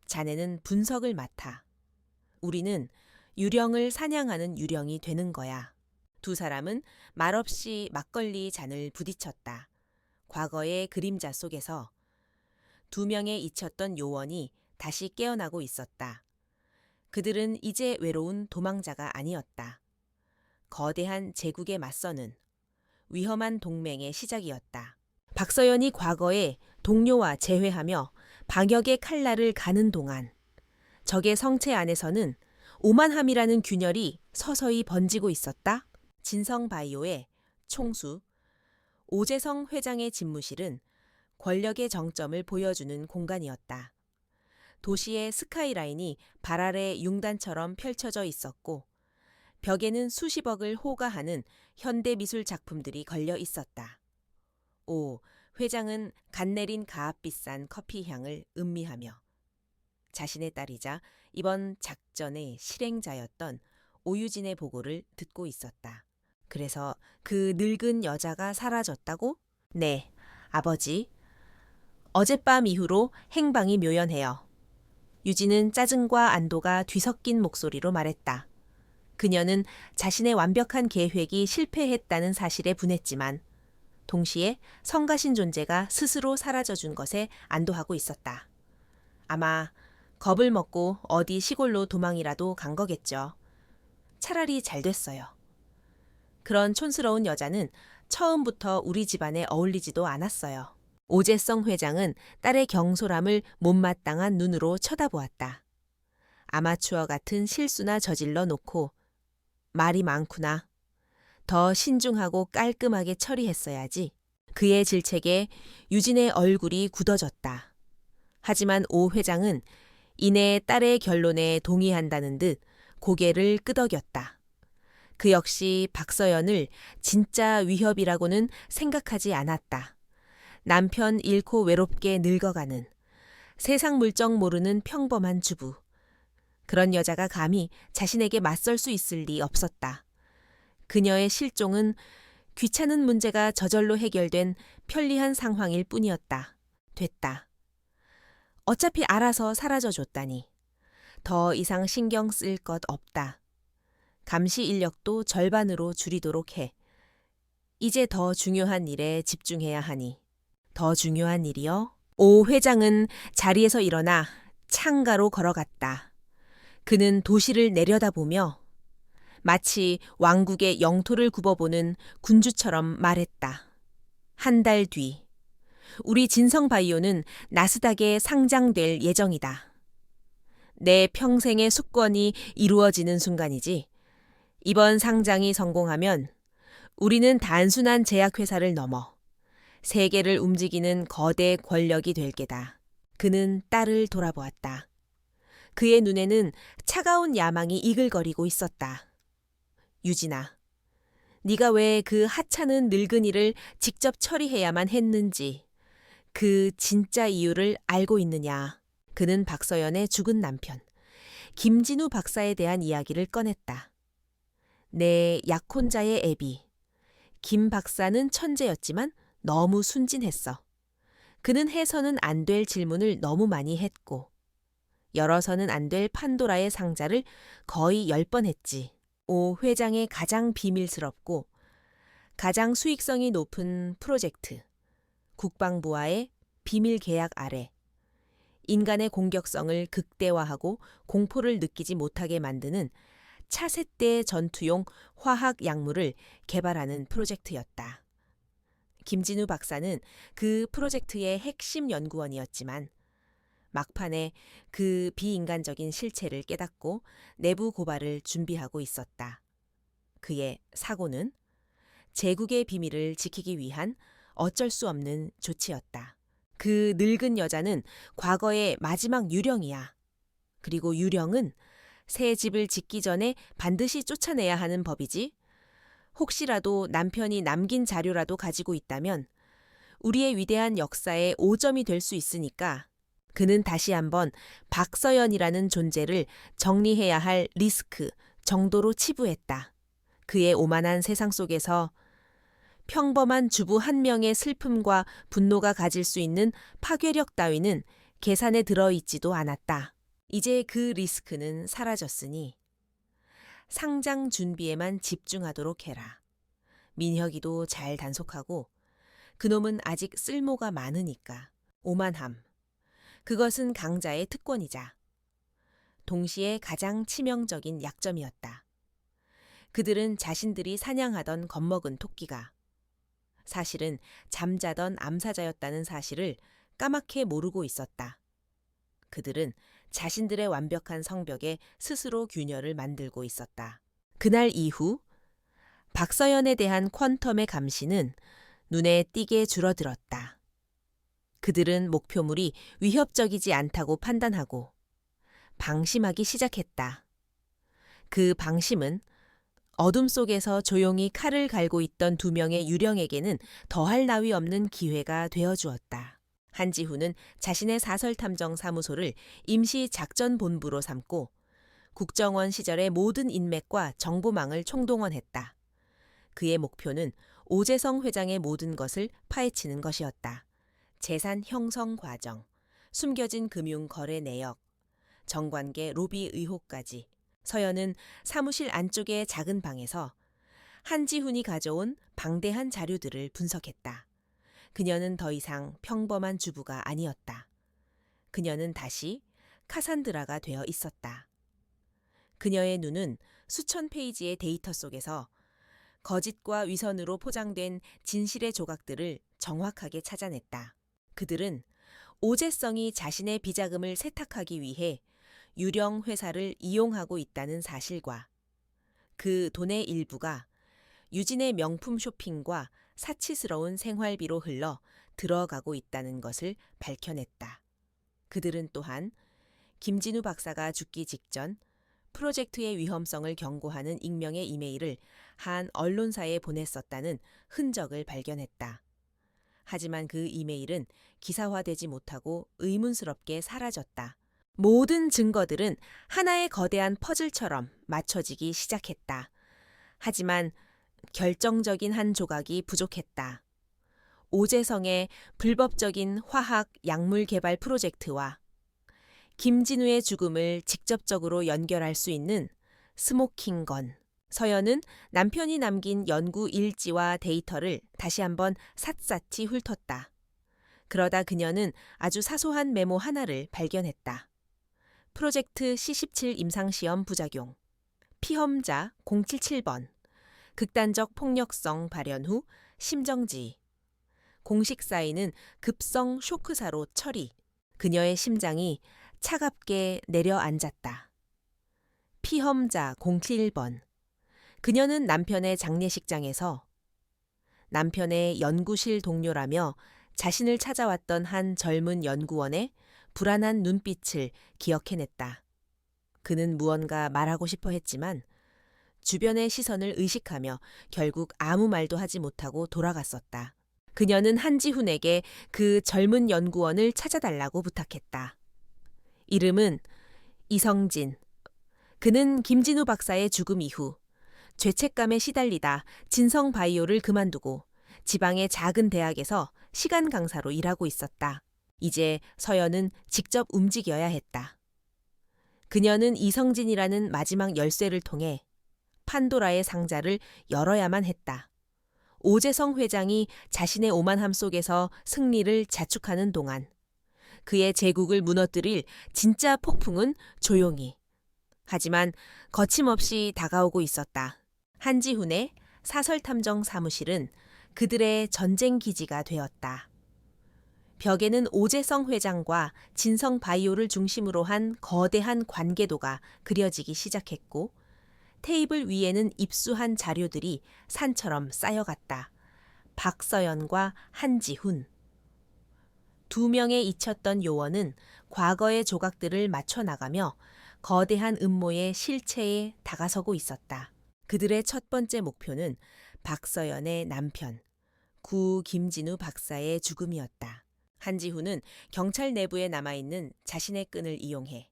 자네는 분석을 맡아. 우리는 유령을 사냥하는 유령이 되는 거야. 두 사람은 말없이 막걸리 잔을 부딪혔다. 과거의 그림자 속에서 두 명의 잊혔던 요원이 다시 깨어나고 있었다. 그들은 이제 외로운 도망자가 아니었다. 거대한 제국에 맞서는 위험한 동맹의 시작이었다. 박서연이 과거에 동료와 재회하며 방역의 칼날을 가는 동안 적의 성체 안에서는 오만함이라는 균열이 서서히 번지고 있었다. 진성바이오의 총수 오재성 회장의 집무실은 권력의 정점을 보여주는 공간이었다. 도시의 스카이라인이 발 아래 융단처럼 펼쳐져 있었고 벽에는 수십억을 호가하는 현대미술 작품들이 걸려 있었다. 오 회장은 갓 내린 가압비싼 커피 향을 음미하며 자신의 딸이자 이번 작전의 실행자였던 오유진의 보고를 듣고 있었다. 그래서 그 늙은 여자가 사라졌다고? 네, 아버지. 어젯밤 이후로 행방이 묘연해요. 유진은 짜증과 안도가 뒤섞인 목소리로 말했다. 그녀는 자신의 완벽한 계획이 실패했다는 사실에 분했지만 동시에 성가신 존재가 스스로 사라져준 것에 안도하고 있었다. 아마 겁을 먹고 어디 시골로 도망이라도 간 거겠죠. 차라리 잘 됐어요. 그런 촌스러운 여자는 처음부터 우리 집안에 어울리지도 않았어요. 오재성 회장은 딸의 경솔함을 못마땅한 눈으로 쳐다보았다. 아마추어 같은 실수나 저질러 놓고 말이 많구나. 더 신중하고 깔끔하게 처리했어야지. 그의 질책에 유진의 얼굴이 굳어졌다. 하지만 오 회장은 이내 딸의 결론에 동의한다는 듯 고개를 끄덕였다. 그 역시 박서연을 진짜 위협이라고는 생각하지 않았다. 남편 잃고 외롭게 늙어가는 세상 물정 모르는 평범한 주부. 그런 여자가 감히 자신에게 맞설 수 있을 리 없었다. 그녀의 실종은 귀찮은 문제가 저절로 해결된 편리한 상황일 뿐이었다. 됐다. 어차피 알아서 사라져줬다니. 더 이상 신경 쓸 것 없다. 감시 인력도 절반으로 줄이도록 해. 이제 더 중요한 일에 집중해야 하니. 더 중요한 일이요? 오 회장은 자리에서 일어나 창가로 걸어갔다. 그는 도시를 내려다보며 마치 왕국의 영토를 굽어보는 군주처럼 말했다. 한 달 뒤, 우리 진성바이오는 나스닥에 상장될 예정이다. 내 평생의 숙권이 이루어지는 순간이지. 이번 상장이 성공하면 우리는 단순한 제약회사를 넘어 세계를 움직이는 거대 권력이 될 게다. 그는 딸을 돌아보았다. 그의 눈에는 차가운 야망이 이글거리고 있었다. 유진아, 네가 왜 그 하찮은 늙은이를 직접 처리해야만 했는지 그 진짜 이유를 알고 있느냐. 그는 박서연의 죽은 남편, 김진우 박사에 대한 이야기를 꺼냈다. 내 약혼자의 애비. 김 박사는 천재였지만 너무 순진했어. 그는 해서는 안 될 질문을 너무 많이 했고 열어서는 안 될 판도라의 상자를 거의 10번 했지. 오 회장의 가장 비밀스럽고 가장 수익성이 높은 프로젝트. 국방부와의 비밀 계약 아래 인간의 공격성을 극대화하고 공포를 느끼지 못하게 만드는 차세대 전투용 화학 약물을 개발하는 프로젝트였다. 김진우 박사는 그 프로젝트의 핵심 연구원이었지만 막판에 그 비인간적인 실체를 깨닫고 내부 고발을 준비하고 있었다. 그의 사고는 제국의 비밀을 지키기 위한 어쩔 수 없는 조치였다. 그 늙은 여자는 과거의 마지막 유령이야. 그리고 유령은 새 집을 짓기 전에 반드시 쫓아내야 하는 법이지. 혹시라도 남편이 남긴 자료라도 가지고 있다면 우리의 위대한 역사의 오점이 될 수 있으니까 그는 다시 한번 박서연이라는 존재를 정리해야 할 리스크 정도로 치부했다. 그의 오만한 세상 속에서 평범한 주부 한 명의 슬픔과 분노가 가질 수 있는 파괴력 따위는 계산에 들어있지도 않았다. 이제 그 리스크는 사라졌으니 상장 준비에만 집중하도록 해라. 민혁이도 잘 단속하고 그놈은 아직 쓸모가 많으니까. 오만함. 그것은 강자의 특권이자 동시에 가장 치명적인 약점이었다. 그들은 자신들이 사냥하던 겁먹은 토끼가 사실은 잠자던 암사자였다는 사실을 까맣게 모르고 있었다. 그들은 자신들의 완벽한 성벽에 스스로 균열을 만들고 있었다. 그날 이후 박서연에 대한 퀀텀의 감시는 눈에 띄게 줄어들었다. 그들은 목표물이 위협적이지 않다고 판단하고 방심하기 시작했다. 그 방심은 어둠 속에서 조용히 칼을 갈고 있던 2명의 유령에게는 더할 나위 없는 기회가 되어주었다. 한지훈은 자신의 사설탐정 사무소를 임시 작전본부로 삼고 국정원 시절의 모든 인맥과 정보망을 총동원했다. 그의 목표는 오재성 회장의 모든 것을 파헤치는 것이었다. 재산 형성 과정, 숨겨진 금융 거래 내역, 정관계 로비 의혹까지. 서연은 사무실 안쪽의 작은 방에서 한지훈이 가져온 방대한 자료들을 분석했다. 그녀는 더 이상 평범한 주부가 아니었다. 그녀는 다시 카산드라가 되어 있었다. 그녀의 눈은 수천 페이지의 데이터 속에서 거짓과 위선으로 포장된 진실의 조각들을 정확하게 찾아냈다. 그들은 오재성이 자신의 비자금을 세탁하기 위해 유령 회사를 이용하고 있다는 사실과 그 돈의 일부가 유진의 명품 쇼핑과 사치스러운 생활비로 흘러 들어가고 있다는 것을 밝혀냈다. 그들은 또한 김진우 박사가 죽기 직전 프로젝트의 위험성을 경고하는 익명의 이메일을 한 언론사에 보냈었다는 흔적을 발견했다. 하지만 그 이메일은 기사화되지 못하고 의문스럽게 사라졌다. 모든 증거들은 하나의 거대한 퍼즐처럼 맞춰지기 시작했다. 하지만 결정적인 한 조각이 부족했다. 오재성의 불법적인 화학 약물 개발 프로젝트와 김진우의 죽음을 직접적으로 연결할 수 있는 스모킹건. 서연은 남편이 남긴 연구 일지와 데이터를 다시 한번 샅샅이 훑었다. 그러다 그녀는 아주 사소한 메모 하나를 발견했다. 프로젝트 C17 임상시험 부작용, 피험자 077번, 극단적 폭력성 발현 후 심정지, 공식 사인은 급성 쇼크사로 처리. 그녀의 심장이 차갑게 내려앉았다. 피험자 071번. 그녀는 남편의 장례식장에서 남편의 연구실 동료라며 자신을 찾아왔던 한 젊은 연구원의 불안한 눈빛을 기억해냈다. 그는 무언가 말하고 싶어 했지만 주변의 시선을 의식하며 결국 아무 말도 하지 못하고 돌아갔었다. 그녀는 한지훈에게 그 젊은 연구원을 찾아달라고 부탁했다. 이름은 이성진, 그는 김진우 박사의 죽음 이후 죄책감에 시달리다 진성바이오를 그만두고 지방의 작은 대학에서 시간 강사로 일하고 있었다. 이제 서연은 직접 움직여야 했다. 그녀는 이성진이라는 마지막 열쇠를 통해 판도라의 상자를 열어야만 했다. 오재성 회장이 자신의 오만함 속에서 승리를 자축하는 동안 그의 제국을 무너뜨릴 진짜 폭풍은 조용히, 하지만 거침없이 다가오고 있었다. 한지훈의 사설탐정 사무실은 그들의 전쟁 기지가 되었다. 벽에는 오재성 회장과 진성바이오를 중심으로 한 거대한 관계도가 그려지기 시작했고 테이블 위에는 입수한 자료들이 산처럼 쌓여갔다. 박서연과 한지훈. 두 명의 잊혔던 요원은 과거의 조각들을 맞춰나가며 거대한 음모의 실체에 다가서고 있었다. 그들의 첫 번째 목표는 박서연의 남편, 구 김진우 박사의 죽음이었다. 한지훈은 경찰 내부에 남아있는 자신의 끈을 이용해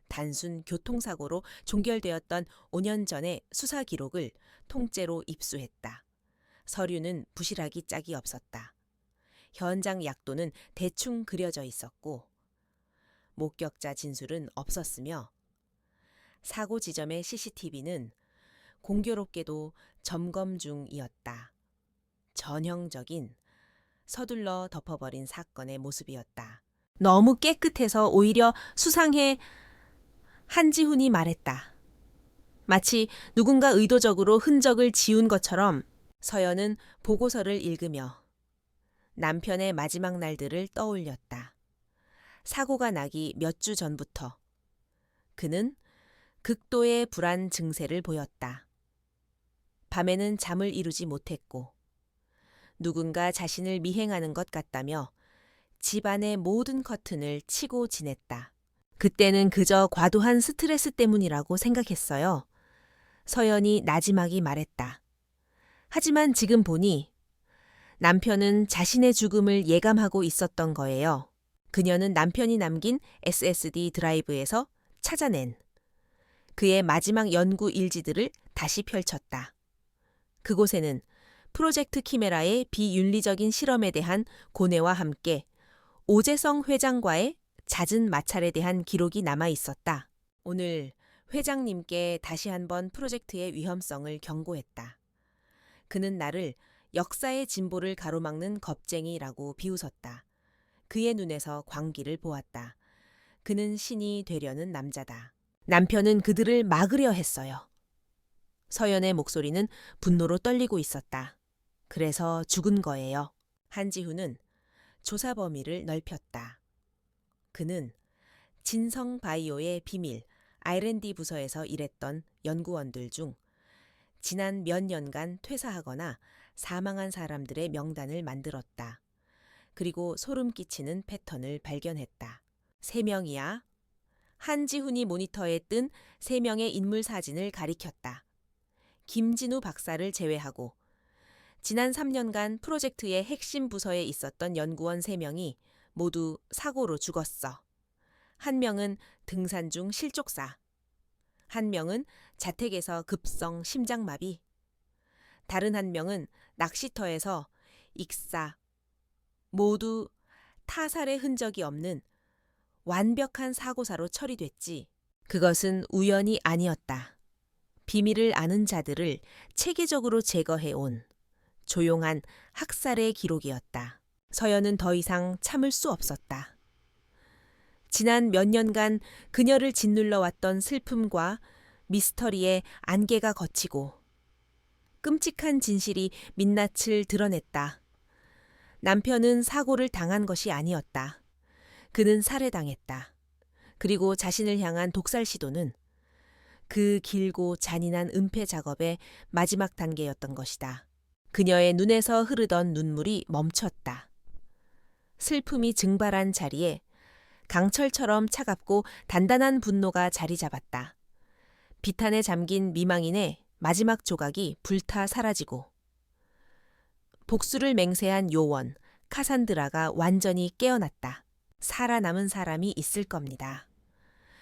단순 교통사고로 종결되었던 5년 전의 수사 기록을 통째로 입수했다. 서류는 부실하기 짝이 없었다. 현장 약도는 대충 그려져 있었고 목격자 진술은 없었으며 사고 지점의 CCTV는 공교롭게도 점검 중이었다. 전형적인 서둘러 덮어버린 사건의 모습이었다. 너무 깨끗해서 오히려 수상해. 한지훈이 말했다. 마치 누군가 의도적으로 흔적을 지운 것처럼. 서연은 보고서를 읽으며 남편의 마지막 날들을 떠올렸다. 사고가 나기 몇 주 전부터 그는 극도의 불안 증세를 보였다. 밤에는 잠을 이루지 못했고 누군가 자신을 미행하는 것 같다며 집안의 모든 커튼을 치고 지냈다. 그때는 그저 과도한 스트레스 때문이라고 생각했어요. 서연이 나지막이 말했다. 하지만 지금 보니 남편은 자신의 죽음을 예감하고 있었던 거예요. 그녀는 남편이 남긴 SSD 드라이브에서 찾아낸 그의 마지막 연구 일지들을 다시 펼쳤다. 그곳에는 프로젝트 키메라의 비윤리적인 실험에 대한 고뇌와 함께 오재성 회장과의 잦은 마찰에 대한 기록이 남아 있었다. 오늘 회장님께 다시 한번 프로젝트의 위험성을 경고했다. 그는 나를 역사의 진보를 가로막는 겁쟁이라고 비웃었다. 그의 눈에서 광기를 보았다. 그는 신이 되려는 남자다. 남편은 그들을 막으려 했어요. 서연의 목소리는 분노로 떨리고 있었다. 그래서 죽은 거예요. 한지훈은 조사 범위를 넓혔다. 그는 진성바이오의 비밀 R&D 부서에서 일했던 연구원들 중 지난 몇 년간 퇴사하거나 사망한 사람들의 명단을 만들었다. 그리고 소름 끼치는 패턴을 발견했다. 3명이야. 한지훈이 모니터에 뜬 3명의 인물 사진을 가리켰다. 김진우 박사를 제외하고 지난 3년간 프로젝트의 핵심 부서에 있었던 연구원 3명이 모두 사고로 죽었어. 한 명은 등산 중 실족사, 한 명은 자택에서 급성 심장마비, 다른 한 명은 낚시터에서 익사, 모두 타살의 흔적이 없는 완벽한 사고사로 처리됐지. 그것은 우연이 아니었다. 비밀을 아는 자들을 체계적으로 제거해온 조용한 학살의 기록이었다. 서연은 더 이상 참을 수 없었다. 지난 몇 년간 그녀를 짓눌러 왔던 슬픔과 미스터리의 안개가 걷히고 끔찍한 진실이 민낯을 드러냈다. 남편은 사고를 당한 것이 아니었다. 그는 살해당했다. 그리고 자신을 향한 독살 시도는 그 길고 잔인한 은폐 작업의 마지막 단계였던 것이다. 그녀의 눈에서 흐르던 눈물이 멈췄다. 슬픔이 증발한 자리에 강철처럼 차갑고 단단한 분노가 자리 잡았다. 비탄에 잠긴 미망인의 마지막 조각이 불타 사라지고 복수를 맹세한 요원 카산드라가 완전히 깨어났다. 살아남은 사람이 있을 겁니다.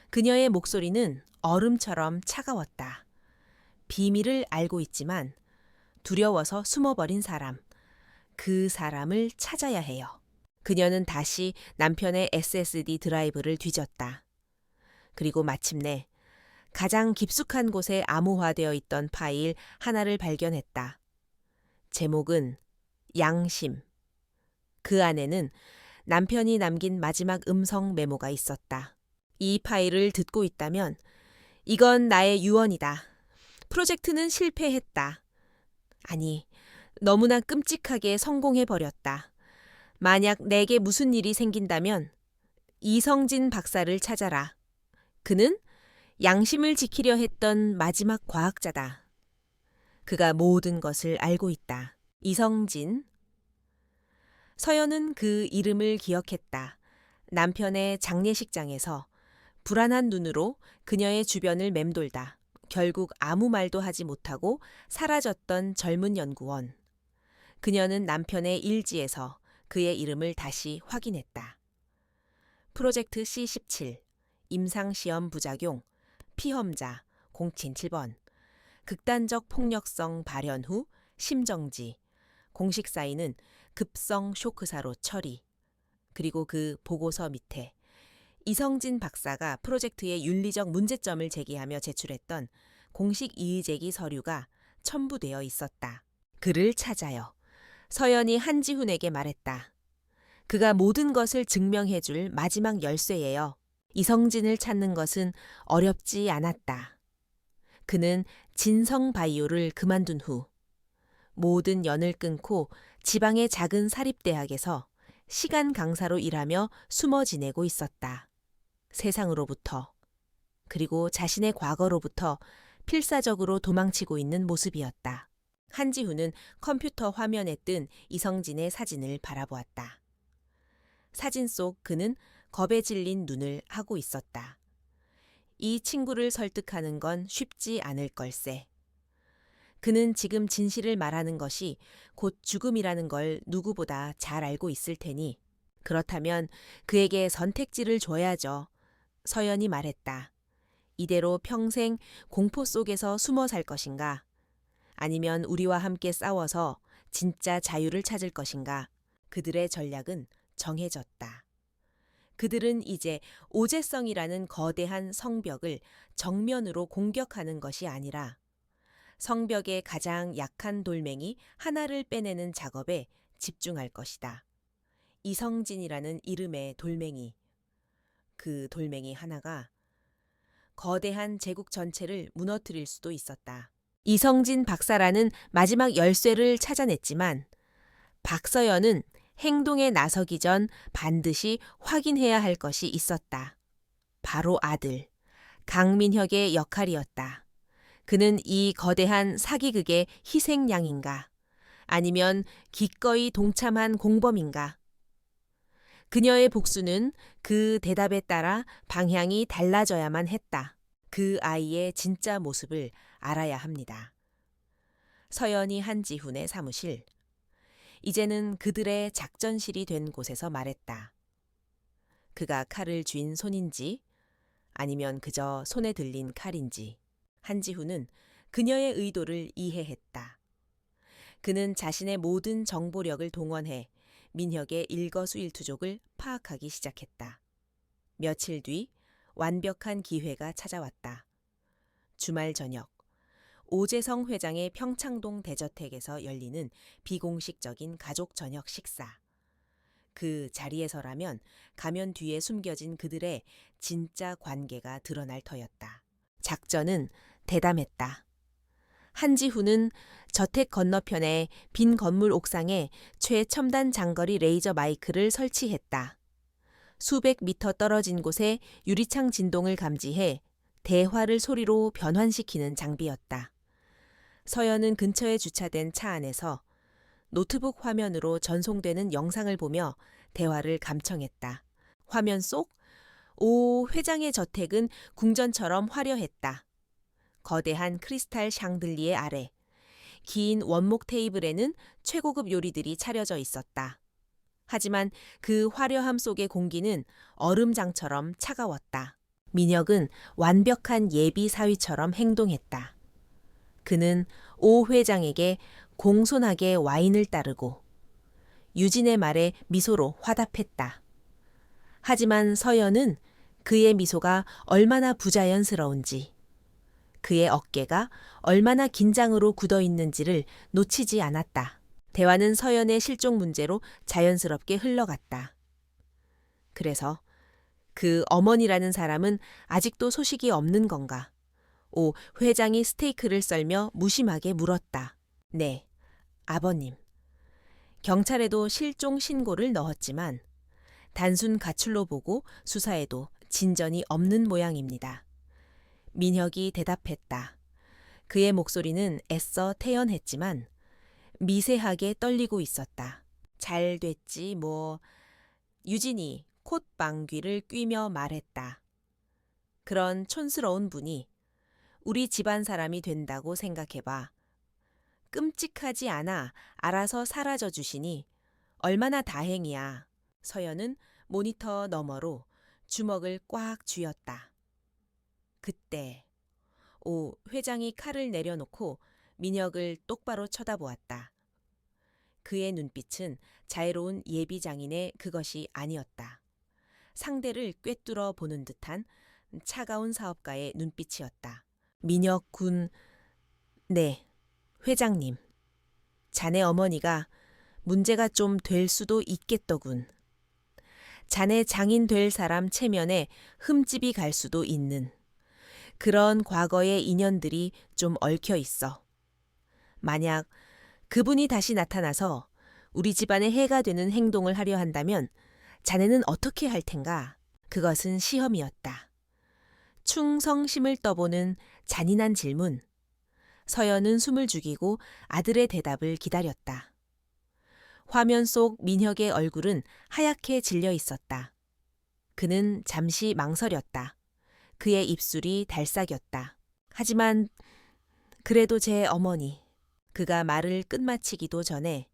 그녀의 목소리는 얼음처럼 차가웠다. 비밀을 알고 있지만 두려워서 숨어버린 사람, 그 사람을 찾아야 해요. 그녀는 다시 남편의 SSD 드라이브를 뒤졌다. 그리고 마침내 가장 깊숙한 곳에 암호화되어 있던 파일 하나를 발견했다. 제목은 양심. 그 안에는 남편이 남긴 마지막 음성 메모가 있었다. 이 파일을 듣고 있다면 이건 나의 유언이다. 프로젝트는 실패했다. 아니, 너무나 끔찍하게 성공해버렸다. 만약 내게 무슨 일이 생긴다면 이성진 박사를 찾아라. 그는 양심을 지키려 했던 마지막 과학자다. 그가 모든 것을 알고 있다. 이성진. 서연은 그 이름을 기억했다. 남편의 장례식장에서 불안한 눈으로 그녀의 주변을 맴돌다 결국 아무 말도 하지 못하고 사라졌던 젊은 연구원. 그녀는 남편의 일지에서 그의 이름을 다시 확인했다. 프로젝트 C17, 임상시험 부작용, 피험자 077번, 극단적 폭력성 발현 후 심정지, 공식 사인은 급성 쇼크사로 처리. 그리고 그 보고서 밑에 이성진 박사가 프로젝트의 윤리적 문제점을 제기하며 제출했던 공식 이의제기 서류가 첨부되어 있었다. 그를 찾아요. 서연이 한지훈에게 말했다. 그가 모든 것을 증명해줄 마지막 열쇠예요. 이성진을 찾는 것은 어렵지 않았다. 그는 진성바이오를 그만둔 후 모든 연을 끊고 지방의 작은 사립대학에서 시간 강사로 일하며 숨어 지내고 있었다. 세상으로부터, 그리고 자신의 과거로부터 필사적으로 도망치고 있는 모습이었다. 한지훈은 컴퓨터 화면에 뜬 이성진의 사진을 바라보았다. 사진 속 그는 겁에 질린 눈을 하고 있었다. 이 친구를 설득하는 건 쉽지 않을 걸세. 그는 지금 진실을 말하는 것이 곧 죽음이라는 걸 누구보다 잘 알고 있을 테니 그렇다면 그에게 선택지를 줘야죠. 서연이 말했다. 이대로 평생 공포 속에서 숨어 살 것인가? 아니면 우리와 함께 싸워서 진짜 자유를 찾을 것인가? 그들의 전략은 정해졌다. 그들은 이제 오제성이라는 거대한 성벽을 정면으로 공격하는 것이 아니라 성벽의 가장 약한 돌멩이 하나를 빼내는 작업에 집중할 것이다. 이성진이라는 이름의 돌멩이. 그 돌멩이 하나가 거대한 제국 전체를 무너뜨릴 수도 있었다. 이성진 박사라는 마지막 열쇠를 찾아냈지만 박서연은 행동에 나서기 전 반드시 확인해야 할 것이 있었다. 바로 아들, 강민혁의 역할이었다. 그는 이 거대한 사기극의 희생양인가? 아니면 기꺼이 동참한 공범인가? 그녀의 복수는 그 대답에 따라 방향이 달라져야만 했다. 그 아이의 진짜 모습을 알아야 합니다. 서연이 한지훈의 사무실. 이제는 그들의 작전실이 된 곳에서 말했다. 그가 칼을 쥔 손인지 아니면 그저 손에 들린 칼인지 한지훈은 그녀의 의도를 이해했다. 그는 자신의 모든 정보력을 동원해 민혁의 일거수일투족을 파악하기 시작했다. 며칠 뒤 완벽한 기회가 찾아왔다. 주말 저녁, 오재성 회장의 평창동 대저택에서 열리는 비공식적인 가족 저녁 식사. 그 자리에서라면 가면 뒤에 숨겨진 그들의 진짜 관계가 드러날 터였다. 작전은 대담했다. 한지훈은 저택 건너편의 빈 건물 옥상에 최첨단 장거리 레이저 마이크를 설치했다. 수백 미터 떨어진 곳에 유리창 진동을 감지해 대화를 소리로 변환시키는 장비였다. 서연은 근처에 주차된 차 안에서 노트북 화면으로 전송되는 영상을 보며 대화를 감청했다. 화면 속 오 회장의 저택은 궁전처럼 화려했다. 거대한 크리스탈 샹들리에 아래 긴 원목 테이블에는 최고급 요리들이 차려져 있었다. 하지만 그 화려함 속의 공기는 얼음장처럼 차가웠다. 민혁은 완벽한 예비 사위처럼 행동했다. 그는 오 회장에게 공손하게 와인을 따르고 유진의 말에 미소로 화답했다. 하지만 서연은 그의 미소가 얼마나 부자연스러운지, 그의 어깨가 얼마나 긴장으로 굳어 있는지를 놓치지 않았다. 대화는 서연의 실종 문제로 자연스럽게 흘러갔다. 그래서 그 어머니라는 사람은 아직도 소식이 없는 건가? 오 회장이 스테이크를 썰며 무심하게 물었다. 네, 아버님. 경찰에도 실종 신고를 넣었지만 단순 가출로 보고 수사에도 진전이 없는 모양입니다. 민혁이 대답했다. 그의 목소리는 애써 태연했지만 미세하게 떨리고 있었다. 잘 됐지 뭐. 유진이 콧방귀를 뀌며 말했다. 그런 촌스러운 분이 우리 집안 사람이 된다고 생각해봐. 끔찍하지 않아 알아서 사라져 주시니 얼마나 다행이야. 서연은 모니터 너머로 주먹을 꽉 쥐었다. 그때 오 회장이 칼을 내려놓고 민혁을 똑바로 쳐다보았다. 그의 눈빛은 자애로운 예비 장인의 그것이 아니었다. 상대를 꿰뚫어 보는 듯한 차가운 사업가의 눈빛이었다. 민혁 군, 네, 회장님. 자네 어머니가 문제가 좀 될 수도 있겠더군. 자네 장인 될 사람 체면에 흠집이 갈 수도 있는 그런 과거의 인연들이 좀 얽혀 있어. 만약 그분이 다시 나타나서 우리 집안에 해가 되는 행동을 하려 한다면 자네는 어떻게 할 텐가? 그것은 시험이었다. 충성심을 떠보는 잔인한 질문. 서연은 숨을 죽이고 아들의 대답을 기다렸다. 화면 속 민혁의 얼굴은 하얗게 질려 있었다. 그는 잠시 망설였다. 그의 입술이 달싹였다. 하지만 그래도 제 어머니. 그가 말을 끝마치기도 전에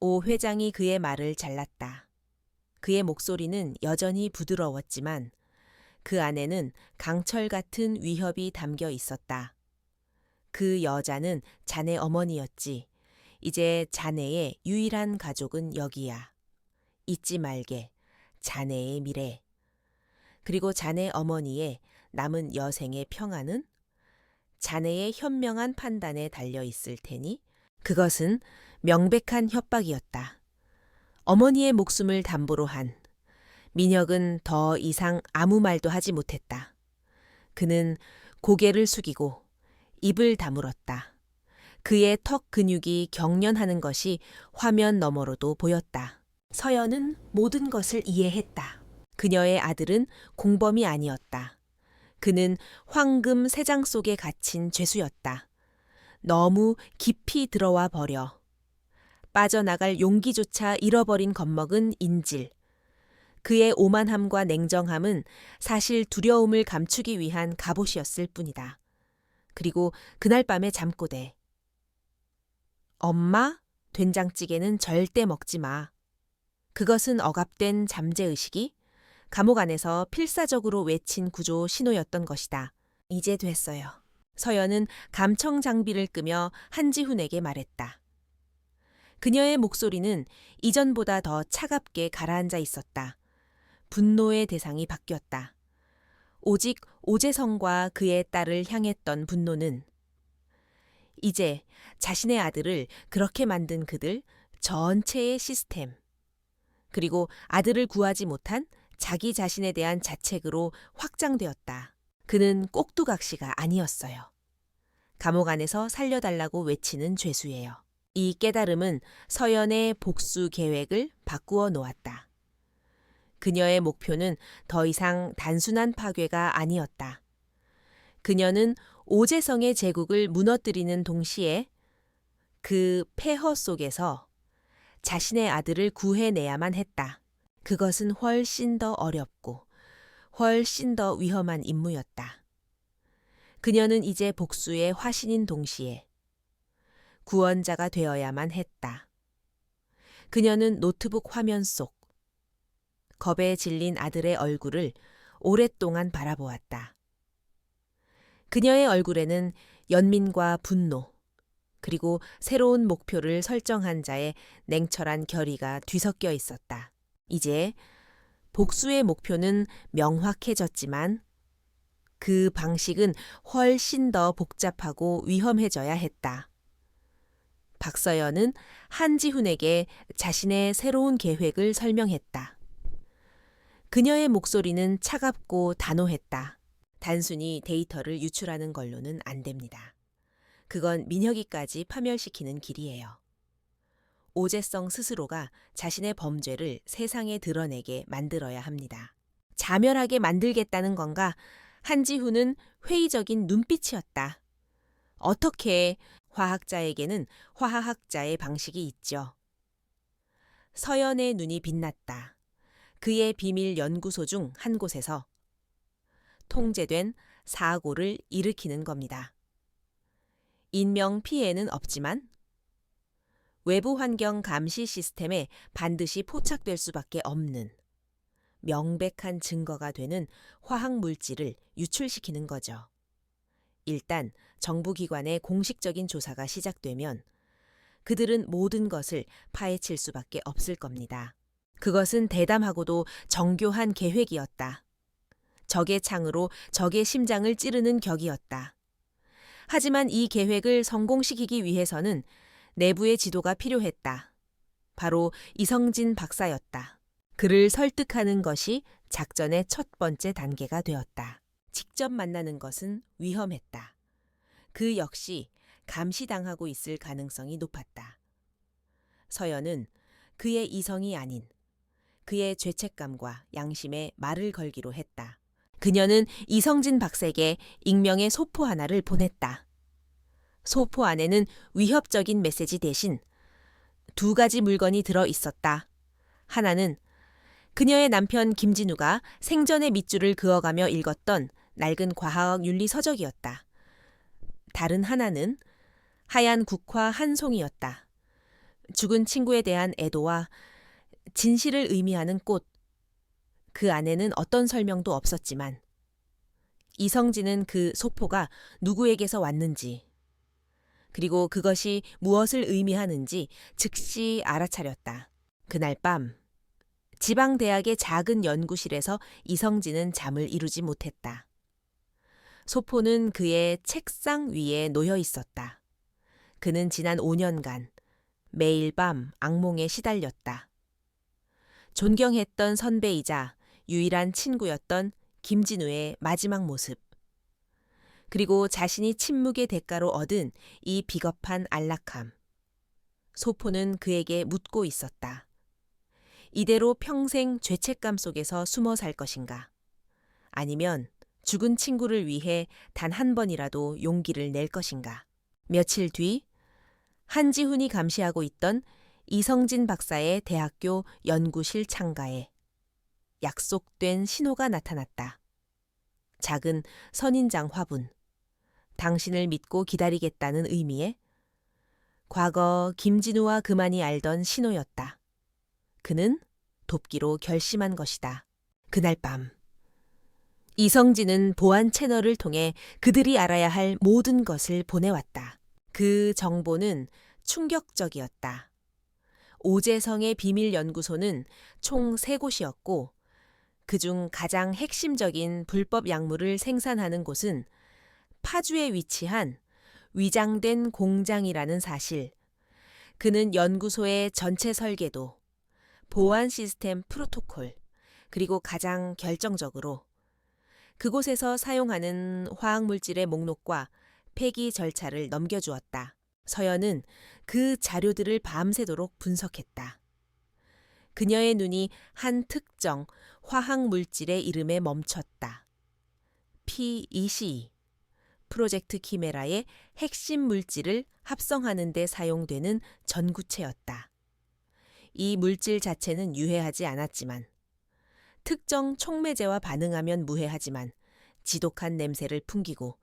오 회장이 그의 말을 잘랐다. 그의 목소리는 여전히 부드러웠지만 그 안에는 강철 같은 위협이 담겨 있었다. 그 여자는 자네 어머니였지. 이제 자네의 유일한 가족은 여기야. 잊지 말게. 자네의 미래. 그리고 자네 어머니의 남은 여생의 평안은 자네의 현명한 판단에 달려 있을 테니 그것은 명백한 협박이었다. 어머니의 목숨을 담보로 한 민혁은 더 이상 아무 말도 하지 못했다. 그는 고개를 숙이고 입을 다물었다. 그의 턱 근육이 경련하는 것이 화면 너머로도 보였다. 서연은 모든 것을 이해했다. 그녀의 아들은 공범이 아니었다. 그는 황금 새장 속에 갇힌 죄수였다. 너무 깊이 들어와 버려. 빠져나갈 용기조차 잃어버린 겁먹은 인질. 그의 오만함과 냉정함은 사실 두려움을 감추기 위한 갑옷이었을 뿐이다. 그리고 그날 밤의 잠꼬대. 엄마, 된장찌개는 절대 먹지 마. 그것은 억압된 잠재의식이 감옥 안에서 필사적으로 외친 구조 신호였던 것이다. 이제 됐어요. 서연은 감청 장비를 끄며 한지훈에게 말했다. 그녀의 목소리는 이전보다 더 차갑게 가라앉아 있었다. 분노의 대상이 바뀌었다. 오직 오재성과 그의 딸을 향했던 분노는 이제 자신의 아들을 그렇게 만든 그들 전체의 시스템, 그리고 아들을 구하지 못한 자기 자신에 대한 자책으로 확장되었다. 그는 꼭두각시가 아니었어요. 감옥 안에서 살려달라고 외치는 죄수예요. 이 깨달음은 서연의 복수 계획을 바꾸어 놓았다. 그녀의 목표는 더 이상 단순한 파괴가 아니었다. 그녀는 오재성의 제국을 무너뜨리는 동시에 그 폐허 속에서 자신의 아들을 구해내야만 했다. 그것은 훨씬 더 어렵고 훨씬 더 위험한 임무였다. 그녀는 이제 복수의 화신인 동시에 구원자가 되어야만 했다. 그녀는 노트북 화면 속 겁에 질린 아들의 얼굴을 오랫동안 바라보았다. 그녀의 얼굴에는 연민과 분노, 그리고 새로운 목표를 설정한 자의 냉철한 결의가 뒤섞여 있었다. 이제 복수의 목표는 명확해졌지만 그 방식은 훨씬 더 복잡하고 위험해져야 했다. 박서연은 한지훈에게 자신의 새로운 계획을 설명했다. 그녀의 목소리는 차갑고 단호했다. 단순히 데이터를 유출하는 걸로는 안 됩니다. 그건 민혁이까지 파멸시키는 길이에요. 오재성 스스로가 자신의 범죄를 세상에 드러내게 만들어야 합니다. 자멸하게 만들겠다는 건가? 한지훈은 회의적인 눈빛이었다. 어떻게 화학자에게는 화학자의 방식이 있죠. 서연의 눈이 빛났다. 그의 비밀 연구소 중 한 곳에서 통제된 사고를 일으키는 겁니다. 인명 피해는 없지만 외부 환경 감시 시스템에 반드시 포착될 수밖에 없는 명백한 증거가 되는 화학 물질을 유출시키는 거죠. 일단 정부기관의 공식적인 조사가 시작되면 그들은 모든 것을 파헤칠 수밖에 없을 겁니다. 그것은 대담하고도 정교한 계획이었다. 적의 창으로 적의 심장을 찌르는 격이었다. 하지만 이 계획을 성공시키기 위해서는 내부의 지도가 필요했다. 바로 이성진 박사였다. 그를 설득하는 것이 작전의 첫 번째 단계가 되었다. 직접 만나는 것은 위험했다. 그 역시 감시당하고 있을 가능성이 높았다. 서연은 그의 이성이 아닌 그의 죄책감과 양심에 말을 걸기로 했다. 그녀는 이성진 박사에게 익명의 소포 하나를 보냈다. 소포 안에는 위협적인 메시지 대신 두 가지 물건이 들어 있었다. 하나는 그녀의 남편 김진우가 생전에 밑줄을 그어가며 읽었던 낡은 과학 윤리 서적이었다. 다른 하나는 하얀 국화 한 송이였다. 죽은 친구에 대한 애도와 진실을 의미하는 꽃. 그 안에는 어떤 설명도 없었지만 이성진은 그 소포가 누구에게서 왔는지 그리고 그것이 무엇을 의미하는지 즉시 알아차렸다. 그날 밤 지방대학의 작은 연구실에서 이성진은 잠을 이루지 못했다. 소포는 그의 책상 위에 놓여 있었다. 그는 지난 5년간 매일 밤 악몽에 시달렸다. 존경했던 선배이자 유일한 친구였던 김진우의 마지막 모습. 그리고 자신이 침묵의 대가로 얻은 이 비겁한 안락함. 소포는 그에게 묻고 있었다. 이대로 평생 죄책감 속에서 숨어 살 것인가? 아니면 죽은 친구를 위해 단 한 번이라도 용기를 낼 것인가? 며칠 뒤 한지훈이 감시하고 있던 이성진 박사의 대학교 연구실 창가에 약속된 신호가 나타났다. 작은 선인장 화분. 당신을 믿고 기다리겠다는 의미의 과거 김진우와 그만이 알던 신호였다. 그는 돕기로 결심한 것이다. 그날 밤 이성진은 보안 채널을 통해 그들이 알아야 할 모든 것을 보내왔다. 그 정보는 충격적이었다. 오재성의 비밀연구소는 총 3곳이었고 그중 가장 핵심적인 불법 약물을 생산하는 곳은 파주에 위치한 위장된 공장이라는 사실. 그는 연구소의 전체 설계도, 보안 시스템 프로토콜, 그리고 가장 결정적으로 그곳에서 사용하는 화학물질의 목록과 폐기 절차를 넘겨주었다. 서연은 그 자료들을 밤새도록 분석했다. 그녀의 눈이 한 특정 화학물질의 이름에 멈췄다. P22, 프로젝트 키메라의 핵심 물질을 합성하는 데 사용되는 전구체였다. 이 물질 자체는 유해하지 않았지만 특정 촉매제와 반응하면 무해하지만 지독한 냄새를 풍기고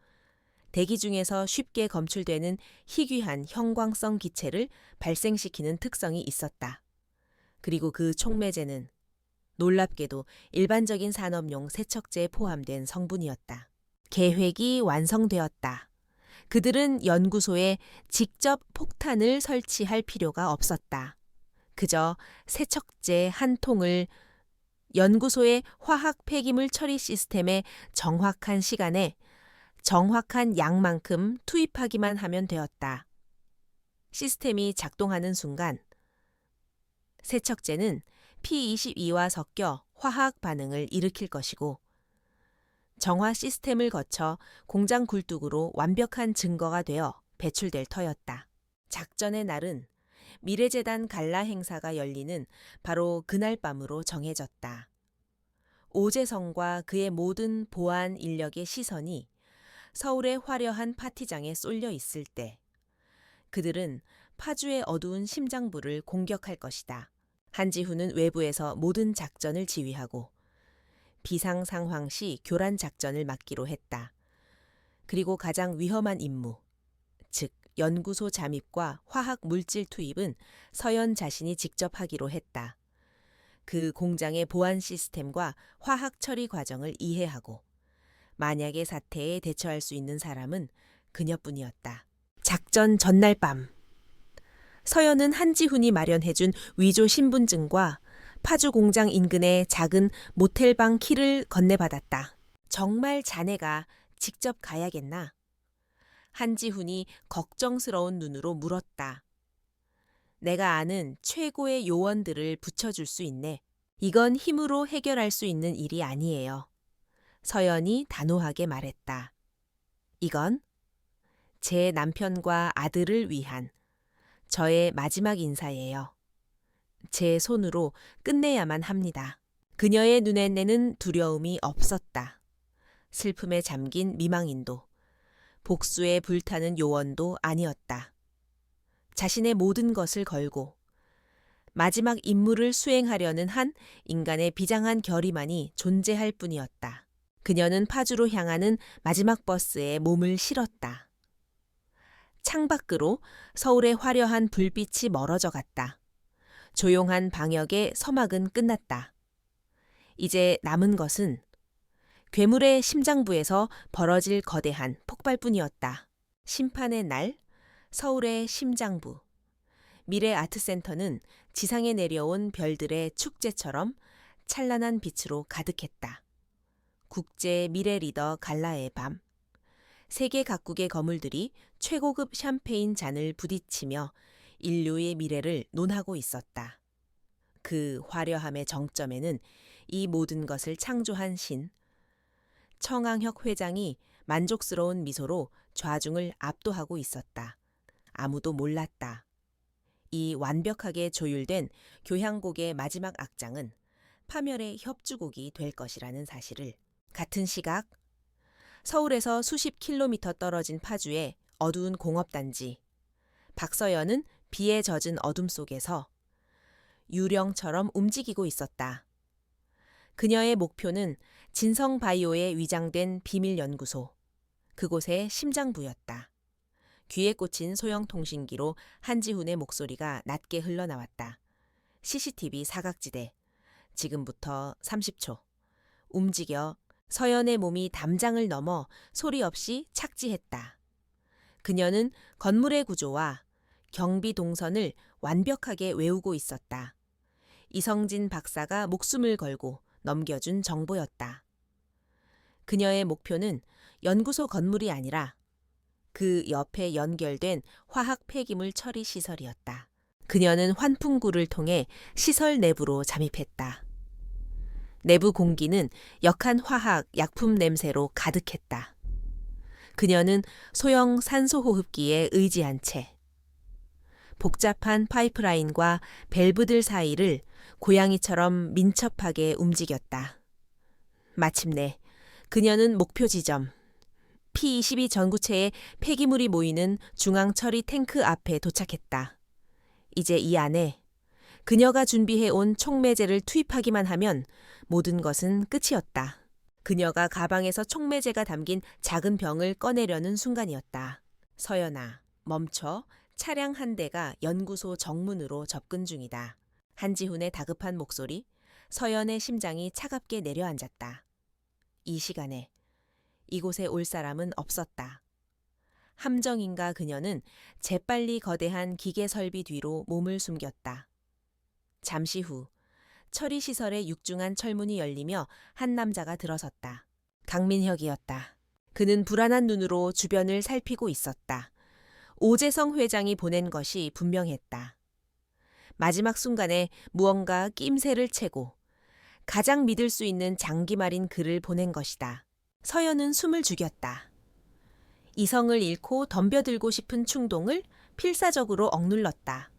대기 중에서 쉽게 검출되는 희귀한 형광성 기체를 발생시키는 특성이 있었다. 그리고 그 촉매제는 놀랍게도 일반적인 산업용 세척제에 포함된 성분이었다. 계획이 완성되었다. 그들은 연구소에 직접 폭탄을 설치할 필요가 없었다. 그저 세척제 한 통을 연구소의 화학 폐기물 처리 시스템에 정확한 시간에 정확한 양만큼 투입하기만 하면 되었다. 시스템이 작동하는 순간 세척제는 P22와 섞여 화학 반응을 일으킬 것이고 정화 시스템을 거쳐 공장 굴뚝으로 완벽한 증거가 되어 배출될 터였다. 작전의 날은 미래재단 갈라 행사가 열리는 바로 그날 밤으로 정해졌다. 오재성과 그의 모든 보안 인력의 시선이 서울의 화려한 파티장에 쏠려 있을 때 그들은 파주의 어두운 심장부를 공격할 것이다. 한지훈은 외부에서 모든 작전을 지휘하고 비상 상황 시 교란 작전을 맡기로 했다. 그리고 가장 위험한 임무, 즉 연구소 잠입과 화학 물질 투입은 서연 자신이 직접 하기로 했다. 그 공장의 보안 시스템과 화학 처리 과정을 이해하고 만약의 사태에 대처할 수 있는 사람은 그녀뿐이었다. 작전 전날 밤 서연은 한지훈이 마련해준 위조 신분증과 파주 공장 인근의 작은 모텔방 키를 건네받았다. 정말 자네가 직접 가야겠나? 한지훈이 걱정스러운 눈으로 물었다. 내가 아는 최고의 요원들을 붙여줄 수 있네. 이건 힘으로 해결할 수 있는 일이 아니에요. 서연이 단호하게 말했다. 이건 제 남편과 아들을 위한 저의 마지막 인사예요. 제 손으로 끝내야만 합니다. 그녀의 눈에는 두려움이 없었다. 슬픔에 잠긴 미망인도, 복수에 불타는 요원도 아니었다. 자신의 모든 것을 걸고 마지막 임무를 수행하려는 한 인간의 비장한 결의만이 존재할 뿐이었다. 그녀는 파주로 향하는 마지막 버스에 몸을 실었다. 창밖으로 서울의 화려한 불빛이 멀어져 갔다. 조용한 방역의 서막은 끝났다. 이제 남은 것은 괴물의 심장부에서 벌어질 거대한 폭발뿐이었다. 심판의 날, 서울의 심장부. 미래 아트센터는 지상에 내려온 별들의 축제처럼 찬란한 빛으로 가득했다. 국제 미래 리더 갈라의 밤. 세계 각국의 거물들이 최고급 샴페인 잔을 부딪히며 인류의 미래를 논하고 있었다. 그 화려함의 정점에는 이 모든 것을 창조한 신, 청항혁 회장이 만족스러운 미소로 좌중을 압도하고 있었다. 아무도 몰랐다. 이 완벽하게 조율된 교향곡의 마지막 악장은 파멸의 협주곡이 될 것이라는 사실을. 같은 시각, 서울에서 수십 킬로미터 떨어진 파주의 어두운 공업단지. 박서연은 비에 젖은 어둠 속에서 유령처럼 움직이고 있었다. 그녀의 목표는 진성바이오에 위장된 비밀연구소. 그곳의 심장부였다. 귀에 꽂힌 소형 통신기로 한지훈의 목소리가 낮게 흘러나왔다. CCTV 사각지대. 지금부터 30초. 움직여. 서연의 몸이 담장을 넘어 소리 없이 착지했다. 그녀는 건물의 구조와 경비 동선을 완벽하게 외우고 있었다. 이성진 박사가 목숨을 걸고 넘겨준 정보였다. 그녀의 목표는 연구소 건물이 아니라 그 옆에 연결된 화학 폐기물 처리 시설이었다. 그녀는 환풍구를 통해 시설 내부로 잠입했다. 내부 공기는 역한 화학 약품 냄새로 가득했다. 그녀는 소형 산소호흡기에 의지한 채 복잡한 파이프라인과 밸브들 사이를 고양이처럼 민첩하게 움직였다. 마침내 그녀는 목표 지점 P22 전구체에 폐기물이 모이는 중앙 처리 탱크 앞에 도착했다. 이제 이 안에 그녀가 준비해온 촉매제를 투입하기만 하면 모든 것은 끝이었다. 그녀가 가방에서 촉매제가 담긴 작은 병을 꺼내려는 순간이었다. 서연아, 멈춰. 차량 한 대가 연구소 정문으로 접근 중이다. 한지훈의 다급한 목소리, 서연의 심장이 차갑게 내려앉았다. 이 시간에 이곳에 올 사람은 없었다. 함정인가 그녀는 재빨리 거대한 기계 설비 뒤로 몸을 숨겼다. 잠시 후 처리시설의 육중한 철문이 열리며 한 남자가 들어섰다. 강민혁이었다. 그는 불안한 눈으로 주변을 살피고 있었다. 오재성 회장이 보낸 것이 분명했다. 마지막 순간에 무언가 낌새를 채고 가장 믿을 수 있는 장기말인 글을 보낸 것이다. 서연은 숨을 죽였다. 이성을 잃고 덤벼들고 싶은 충동을 필사적으로 억눌렀다.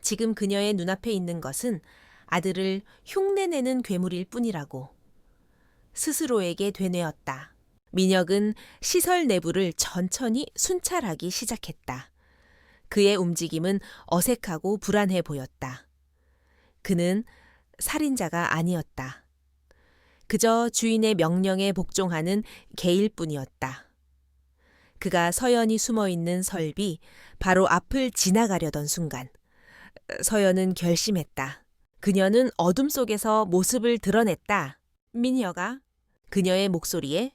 지금 그녀의 눈앞에 있는 것은 아들을 흉내내는 괴물일 뿐이라고 스스로에게 되뇌었다. 민혁은 시설 내부를 천천히 순찰하기 시작했다. 그의 움직임은 어색하고 불안해 보였다. 그는 살인자가 아니었다. 그저 주인의 명령에 복종하는 개일 뿐이었다. 그가 서연이 숨어있는 설비 바로 앞을 지나가려던 순간 서연은 결심했다. 그녀는 어둠 속에서 모습을 드러냈다. 민혁아. 그녀의 목소리에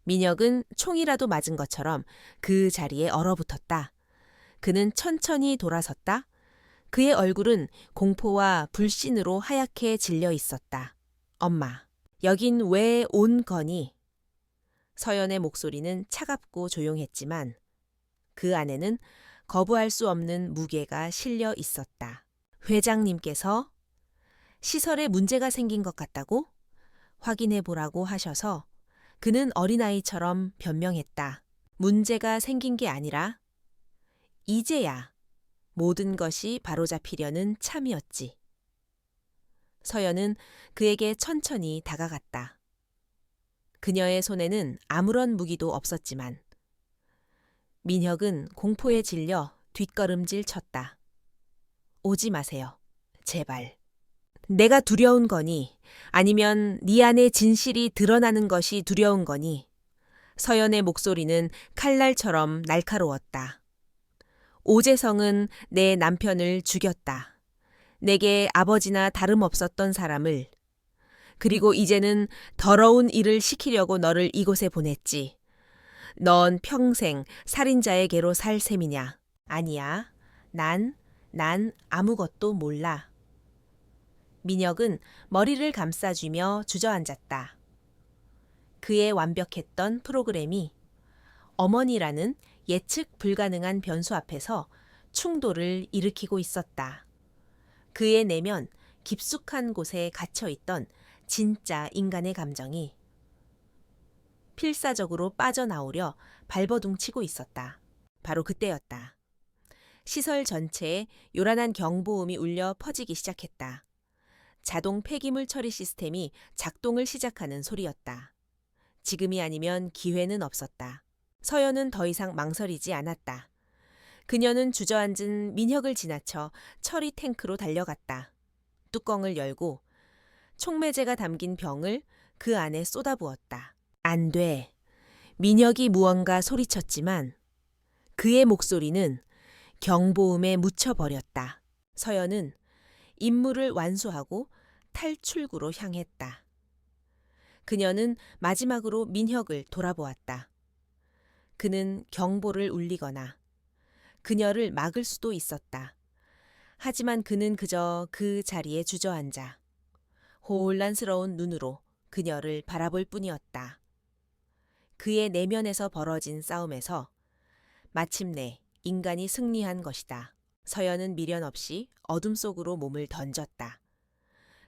민혁은 총이라도 맞은 것처럼 그 자리에 얼어붙었다. 그는 천천히 돌아섰다. 그의 얼굴은 공포와 불신으로 하얗게 질려 있었다. 엄마, 여긴 왜 온 거니? 서연의 목소리는 차갑고 조용했지만 그 안에는 거부할 수 없는 무게가 실려 있었다. 회장님께서 시설에 문제가 생긴 것 같다고 확인해 보라고 하셔서 그는 어린아이처럼 변명했다. 문제가 생긴 게 아니라 이제야 모든 것이 바로잡히려는 참이었지. 서연은 그에게 천천히 다가갔다. 그녀의 손에는 아무런 무기도 없었지만 민혁은 공포에 질려 뒷걸음질 쳤다. 오지 마세요. 제발. 내가 두려운 거니 아니면 네 안의 진실이 드러나는 것이 두려운 거니. 서연의 목소리는 칼날처럼 날카로웠다. 오재성은 내 남편을 죽였다. 내게 아버지나 다름없었던 사람을. 그리고 이제는 더러운 일을 시키려고 너를 이곳에 보냈지. 넌 평생 살인자에게로 살 셈이냐? 아니야. 난 아무것도 몰라. 민혁은 머리를 감싸쥐며 주저앉았다. 그의 완벽했던 프로그램이 어머니라는 예측 불가능한 변수 앞에서 충돌을 일으키고 있었다. 그의 내면 깊숙한 곳에 갇혀있던 진짜 인간의 감정이 필사적으로 빠져나오려 발버둥치고 있었다. 바로 그때였다. 시설 전체에 요란한 경보음이 울려 퍼지기 시작했다. 자동 폐기물 처리 시스템이 작동을 시작하는 소리였다. 지금이 아니면 기회는 없었다. 서연은 더 이상 망설이지 않았다. 그녀는 주저앉은 민혁을 지나쳐 처리 탱크로 달려갔다. 뚜껑을 열고 촉매제가 담긴 병을 그 안에 쏟아부었다. 안 돼. 민혁이 무언가 소리쳤지만 그의 목소리는 경보음에 묻혀버렸다. 서연은 임무를 완수하고 탈출구로 향했다. 그녀는 마지막으로 민혁을 돌아보았다. 그는 경보를 울리거나 그녀를 막을 수도 있었다. 하지만 그는 그저 그 자리에 주저앉아 혼란스러운 눈으로 그녀를 바라볼 뿐이었다. 그의 내면에서 벌어진 싸움에서 마침내 인간이 승리한 것이다. 서연은 미련 없이 어둠 속으로 몸을 던졌다.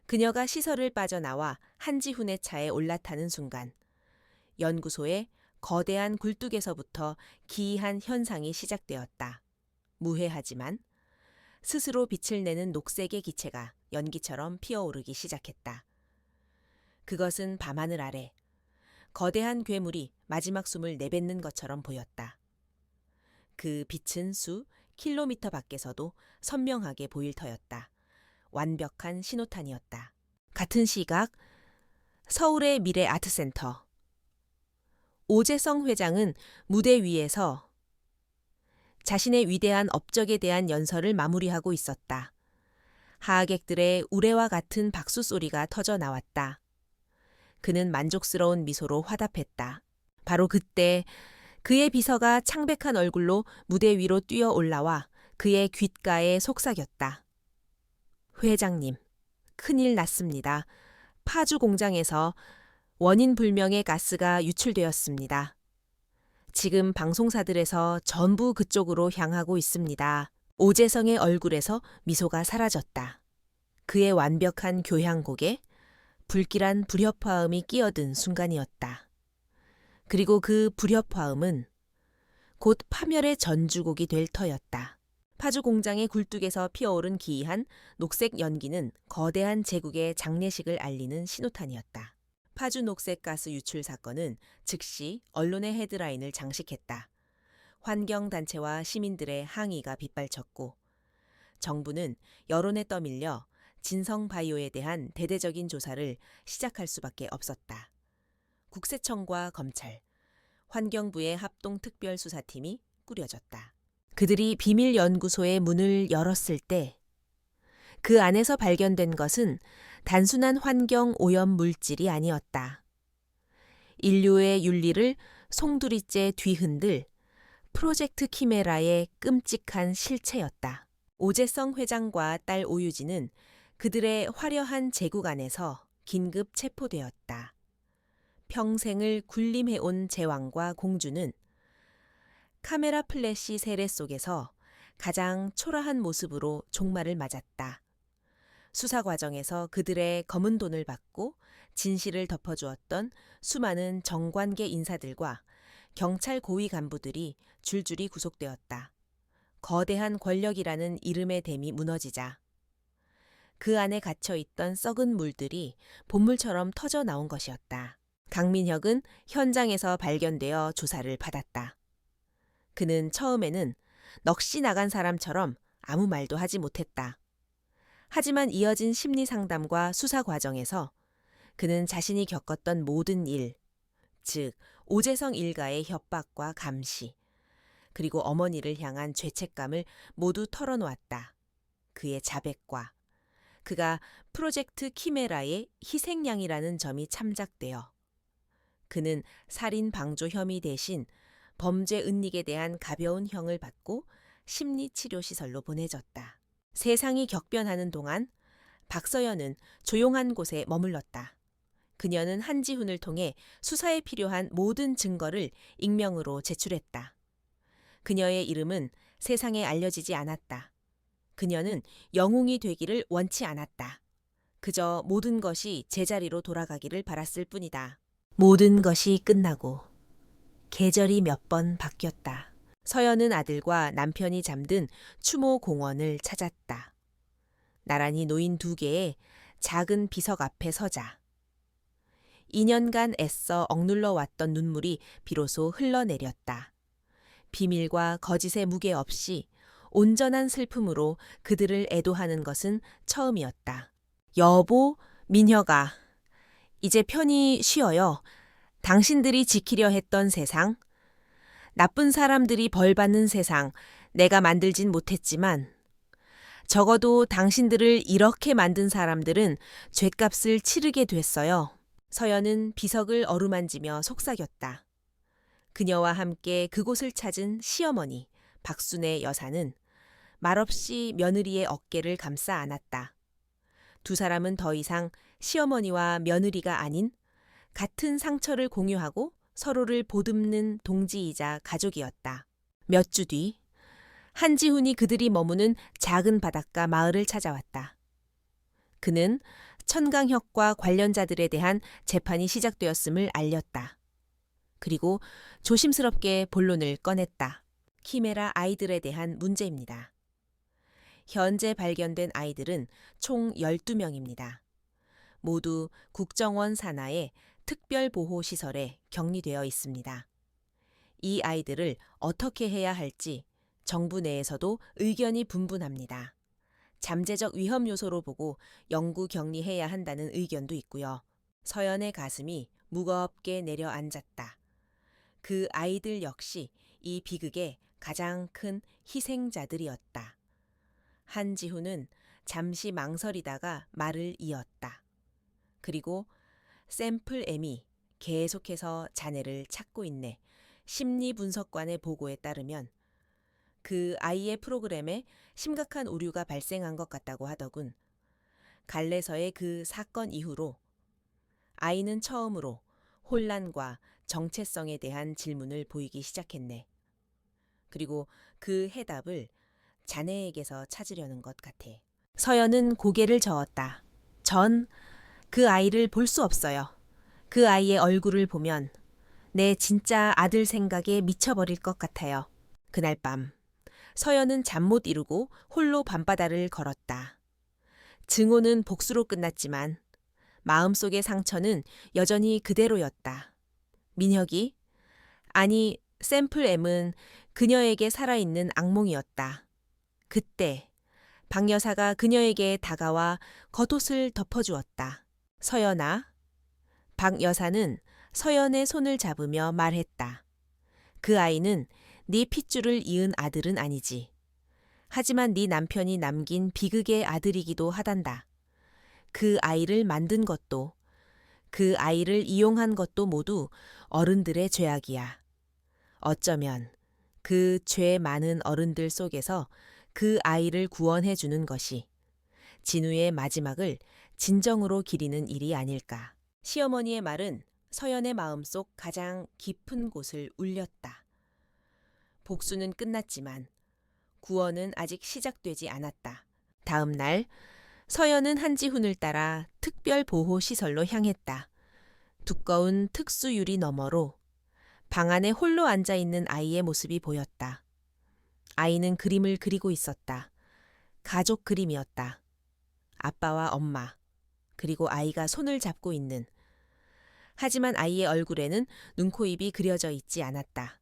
그녀가 시설을 빠져나와 한지훈의 차에 올라타는 순간 연구소의 거대한 굴뚝에서부터 기이한 현상이 시작되었다. 무해하지만 스스로 빛을 내는 녹색의 기체가 연기처럼 피어오르기 시작했다. 그것은 밤하늘 아래 거대한 괴물이 마지막 숨을 내뱉는 것처럼 보였다. 그 빛은 수 킬로미터 밖에서도 선명하게 보일 터였다. 완벽한 신호탄이었다. 같은 시각 서울의 미래 아트센터. 오재성 회장은 무대 위에서 자신의 위대한 업적에 대한 연설을 마무리하고 있었다. 하객들의 우레와 같은 박수 소리가 터져 나왔다. 그는 만족스러운 미소로 화답했다. 바로 그때 그의 비서가 창백한 얼굴로 무대 위로 뛰어 올라와 그의 귓가에 속삭였다. 회장님, 큰일 났습니다. 파주 공장에서 원인 불명의 가스가 유출되었습니다. 지금 방송사들에서 전부 그쪽으로 향하고 있습니다. 오재성의 얼굴에서 미소가 사라졌다. 그의 완벽한 교향곡에 불길한 불협화음이 끼어든 순간이었다. 그리고 그 불협화음은 곧 파멸의 전주곡이 될 터였다. 파주 공장의 굴뚝에서 피어오른 기이한 녹색 연기는 거대한 제국의 장례식을 알리는 신호탄이었다. 파주 녹색 가스 유출 사건은 즉시 언론의 헤드라인을 장식했다. 환경단체와 시민들의 항의가 빗발쳤고 정부는 여론에 떠밀려 진성바이오에 대한 대대적인 조사를 시작할 수밖에 없었다. 국세청과 검찰, 환경부의 합동특별수사팀이 꾸려졌다. 그들이 비밀연구소의 문을 열었을 때 그 안에서 발견된 것은 단순한 환경 오염 물질이 아니었다. 인류의 윤리를 송두리째 뒤흔들 프로젝트 키메라의 끔찍한 실체였다. 오재성 회장과 딸 오유진은 그들의 화려한 제국 안에서 긴급 체포되었다. 평생을 군림해온 제왕과 공주는 카메라 플래시 세례 속에서 가장 초라한 모습으로 종말을 맞았다. 수사 과정에서 그들의 검은 돈을 받고 진실을 덮어주었던 수많은 정관계 인사들과 경찰 고위 간부들이 줄줄이 구속되었다. 거대한 권력이라는 이름의 댐이 무너지자 그 안에 갇혀있던 썩은 물들이 본물처럼 터져 나온 것이었다. 강민혁은 현장에서 발견되어 조사를 받았다. 그는 처음에는 넋이 나간 사람처럼 아무 말도 하지 못했다. 하지만 이어진 심리 상담과 수사 과정에서 그는 자신이 겪었던 모든 일, 즉 오재성 일가의 협박과 감시, 그리고 어머니를 향한 죄책감을 모두 털어놓았다. 그의 자백과 그가 프로젝트 키메라의 희생양이라는 점이 참작되어 그는 살인 방조 혐의 대신 범죄 은닉에 대한 가벼운 형을 받고 심리치료시설로 보내졌다. 세상이 격변하는 동안 박서연은 조용한 곳에 머물렀다. 그녀는 한지훈을 통해 수사에 필요한 모든 증거를 익명으로 제출했다. 그녀의 이름은 세상에 알려지지 않았다. 그녀는 영웅이 되기를 원치 않았다. 그저 모든 것이 제자리로 돌아가기를 바랐을 뿐이다. 모든 것이 끝나고 계절이 몇 번 바뀌었다. 서연은 아들과 남편이 잠든 추모 공원을 찾았다. 나란히 놓인 두 개의 작은 비석 앞에 서자 2년간 애써 억눌러 왔던 눈물이 비로소 흘러내렸다. 비밀과 거짓의 무게 없이 온전한 슬픔으로 그들을 애도하는 것은 처음이었다. 여보, 민혁아, 이제 편히 쉬어요. 당신들이 지키려 했던 세상, 나쁜 사람들이 벌받는 세상, 내가 만들진 못했지만 적어도 당신들을 이렇게 만든 사람들은 죗값을 치르게 됐어요. 서연은 비석을 어루만지며 속삭였다. 그녀와 함께 그곳을 찾은 시어머니 박순애 여사는 말없이 며느리의 어깨를 감싸 안았다. 두 사람은 더 이상 시어머니와 며느리가 아닌 같은 상처를 공유하고 서로를 보듬는 동지이자 가족이었다. 몇 주 뒤 한지훈이 그들이 머무는 작은 바닷가 마을을 찾아왔다. 그는 천강혁과 관련자들에 대한 재판이 시작되었음을 알렸다. 그리고 조심스럽게 본론을 꺼냈다. 키메라 아이들에 대한 문제입니다. 현재 발견된 아이들은 총 12명입니다. 모두 국정원 산하의 특별보호시설에 격리되어 있습니다. 이 아이들을 어떻게 해야 할지 정부 내에서도 의견이 분분합니다. 잠재적 위험 요소로 보고 영구 격리해야 한다는 의견도 있고요. 서연의 가슴이 무겁게 내려앉았다. 그 아이들 역시 이 비극의 가장 큰 희생자들이었다. 한지훈은 잠시 망설이다가 말을 이었다. 그리고 샘플 M이 계속해서 자네를 찾고 있네. 심리분석관의 보고에 따르면 그 아이의 프로그램에 심각한 오류가 발생한 것 같다고 하더군. 갈래서의 그 사건 이후로 아이는 처음으로 혼란과 정체성에 대한 질문을 보이기 시작했네. 그리고 그 해답을 자네에게서 찾으려는 것 같아. 서연은 고개를 저었다. 전 그 아이를 볼 수 없어요. 그 아이의 얼굴을 보면 내 진짜 아들 생각에 미쳐버릴 것 같아요. 그날 밤 서연은 잠 못 이루고 홀로 밤바다를 걸었다. 증오는 복수로 끝났지만 마음속의 상처는 여전히 그대로였다. 민혁이, 아니 샘플 M은 그녀에게 살아있는 악몽이었다. 그때 박 여사가 그녀에게 다가와 겉옷을 덮어주었다. 서연아. 박 여사는 서연의 손을 잡으며 말했다. 그 아이는 네 핏줄을 이은 아들은 아니지. 하지만 네 남편이 남긴 비극의 아들이기도 하단다. 그 아이를 만든 것도, 그 아이를 이용한 것도 모두 어른들의 죄악이야. 어쩌면 그 죄 많은 어른들 속에서 그 아이를 구원해 주는 것이 진우의 마지막을 진정으로 기리는 일이 아닐까. 시어머니의 말은 서연의 마음속 가장 깊은 곳을 울렸다. 복수는 끝났지만 구원은 아직 시작되지 않았다. 다음 날 서연은 한지훈을 따라 특별보호시설로 향했다. 두꺼운 특수유리 너머로 방 안에 홀로 앉아있는 아이의 모습이 보였다. 아이는 그림을 그리고 있었다. 가족 그림이었다. 아빠와 엄마, 그리고 아이가 손을 잡고 있는. 하지만 아이의 얼굴에는 눈코입이 그려져 있지 않았다.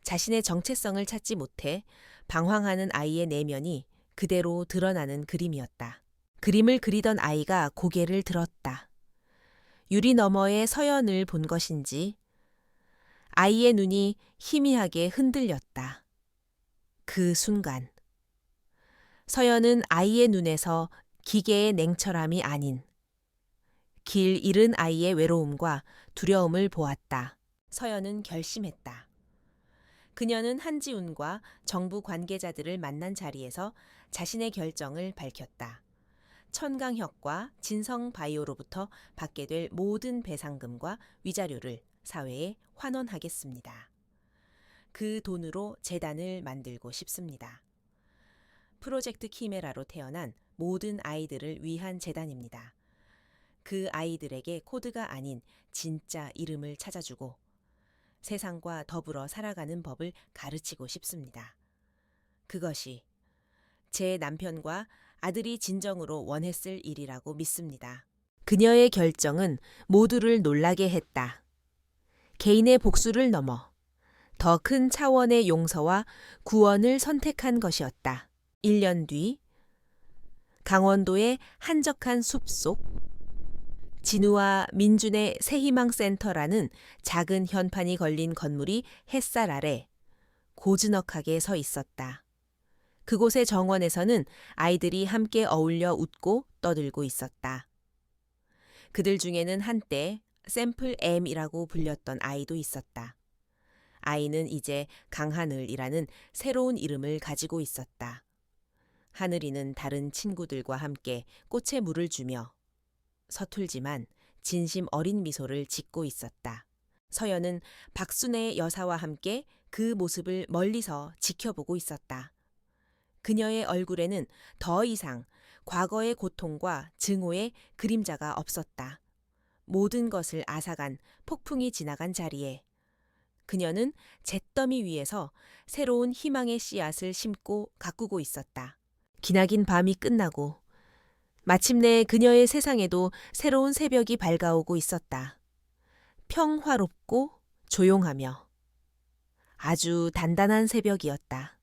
자신의 정체성을 찾지 못해 방황하는 아이의 내면이 그대로 드러나는 그림이었다. 그림을 그리던 아이가 고개를 들었다. 유리 너머의 서연을 본 것인지 아이의 눈이 희미하게 흔들렸다. 그 순간 서연은 아이의 눈에서 기계의 냉철함이 아닌 길 잃은 아이의 외로움과 두려움을 보았다. 서연은 결심했다. 그녀는 한지훈과 정부 관계자들을 만난 자리에서 자신의 결정을 밝혔다. 천강혁과 진성바이오로부터 받게 될 모든 배상금과 위자료를 사회에 환원하겠습니다. 그 돈으로 재단을 만들고 싶습니다. 프로젝트 키메라로 태어난 모든 아이들을 위한 재단입니다. 그 아이들에게 코드가 아닌 진짜 이름을 찾아주고 세상과 더불어 살아가는 법을 가르치고 싶습니다. 그것이 제 남편과 아들이 진정으로 원했을 일이라고 믿습니다. 그녀의 결정은 모두를 놀라게 했다. 개인의 복수를 넘어 더 큰 차원의 용서와 구원을 선택한 것이었다. 1년 뒤 강원도의 한적한 숲속 진우와 민준의 새희망센터라는 작은 현판이 걸린 건물이 햇살 아래 고즈넉하게 서 있었다. 그곳의 정원에서는 아이들이 함께 어울려 웃고 떠들고 있었다. 그들 중에는 한때 샘플 M이라고 불렸던 아이도 있었다. 아이는 이제 강하늘이라는 새로운 이름을 가지고 있었다. 하늘이는 다른 친구들과 함께 꽃에 물을 주며 서툴지만 진심 어린 미소를 짓고 있었다. 서연은 박순애 여사와 함께 그 모습을 멀리서 지켜보고 있었다. 그녀의 얼굴에는 더 이상 과거의 고통과 증오의 그림자가 없었다. 모든 것을 앗아간 폭풍이 지나간 자리에 그녀는 잿더미 위에서 새로운 희망의 씨앗을 심고 가꾸고 있었다. 기나긴 밤이 끝나고 마침내 그녀의 세상에도 새로운 새벽이 밝아오고 있었다. 평화롭고 조용하며 아주 단단한 새벽이었다.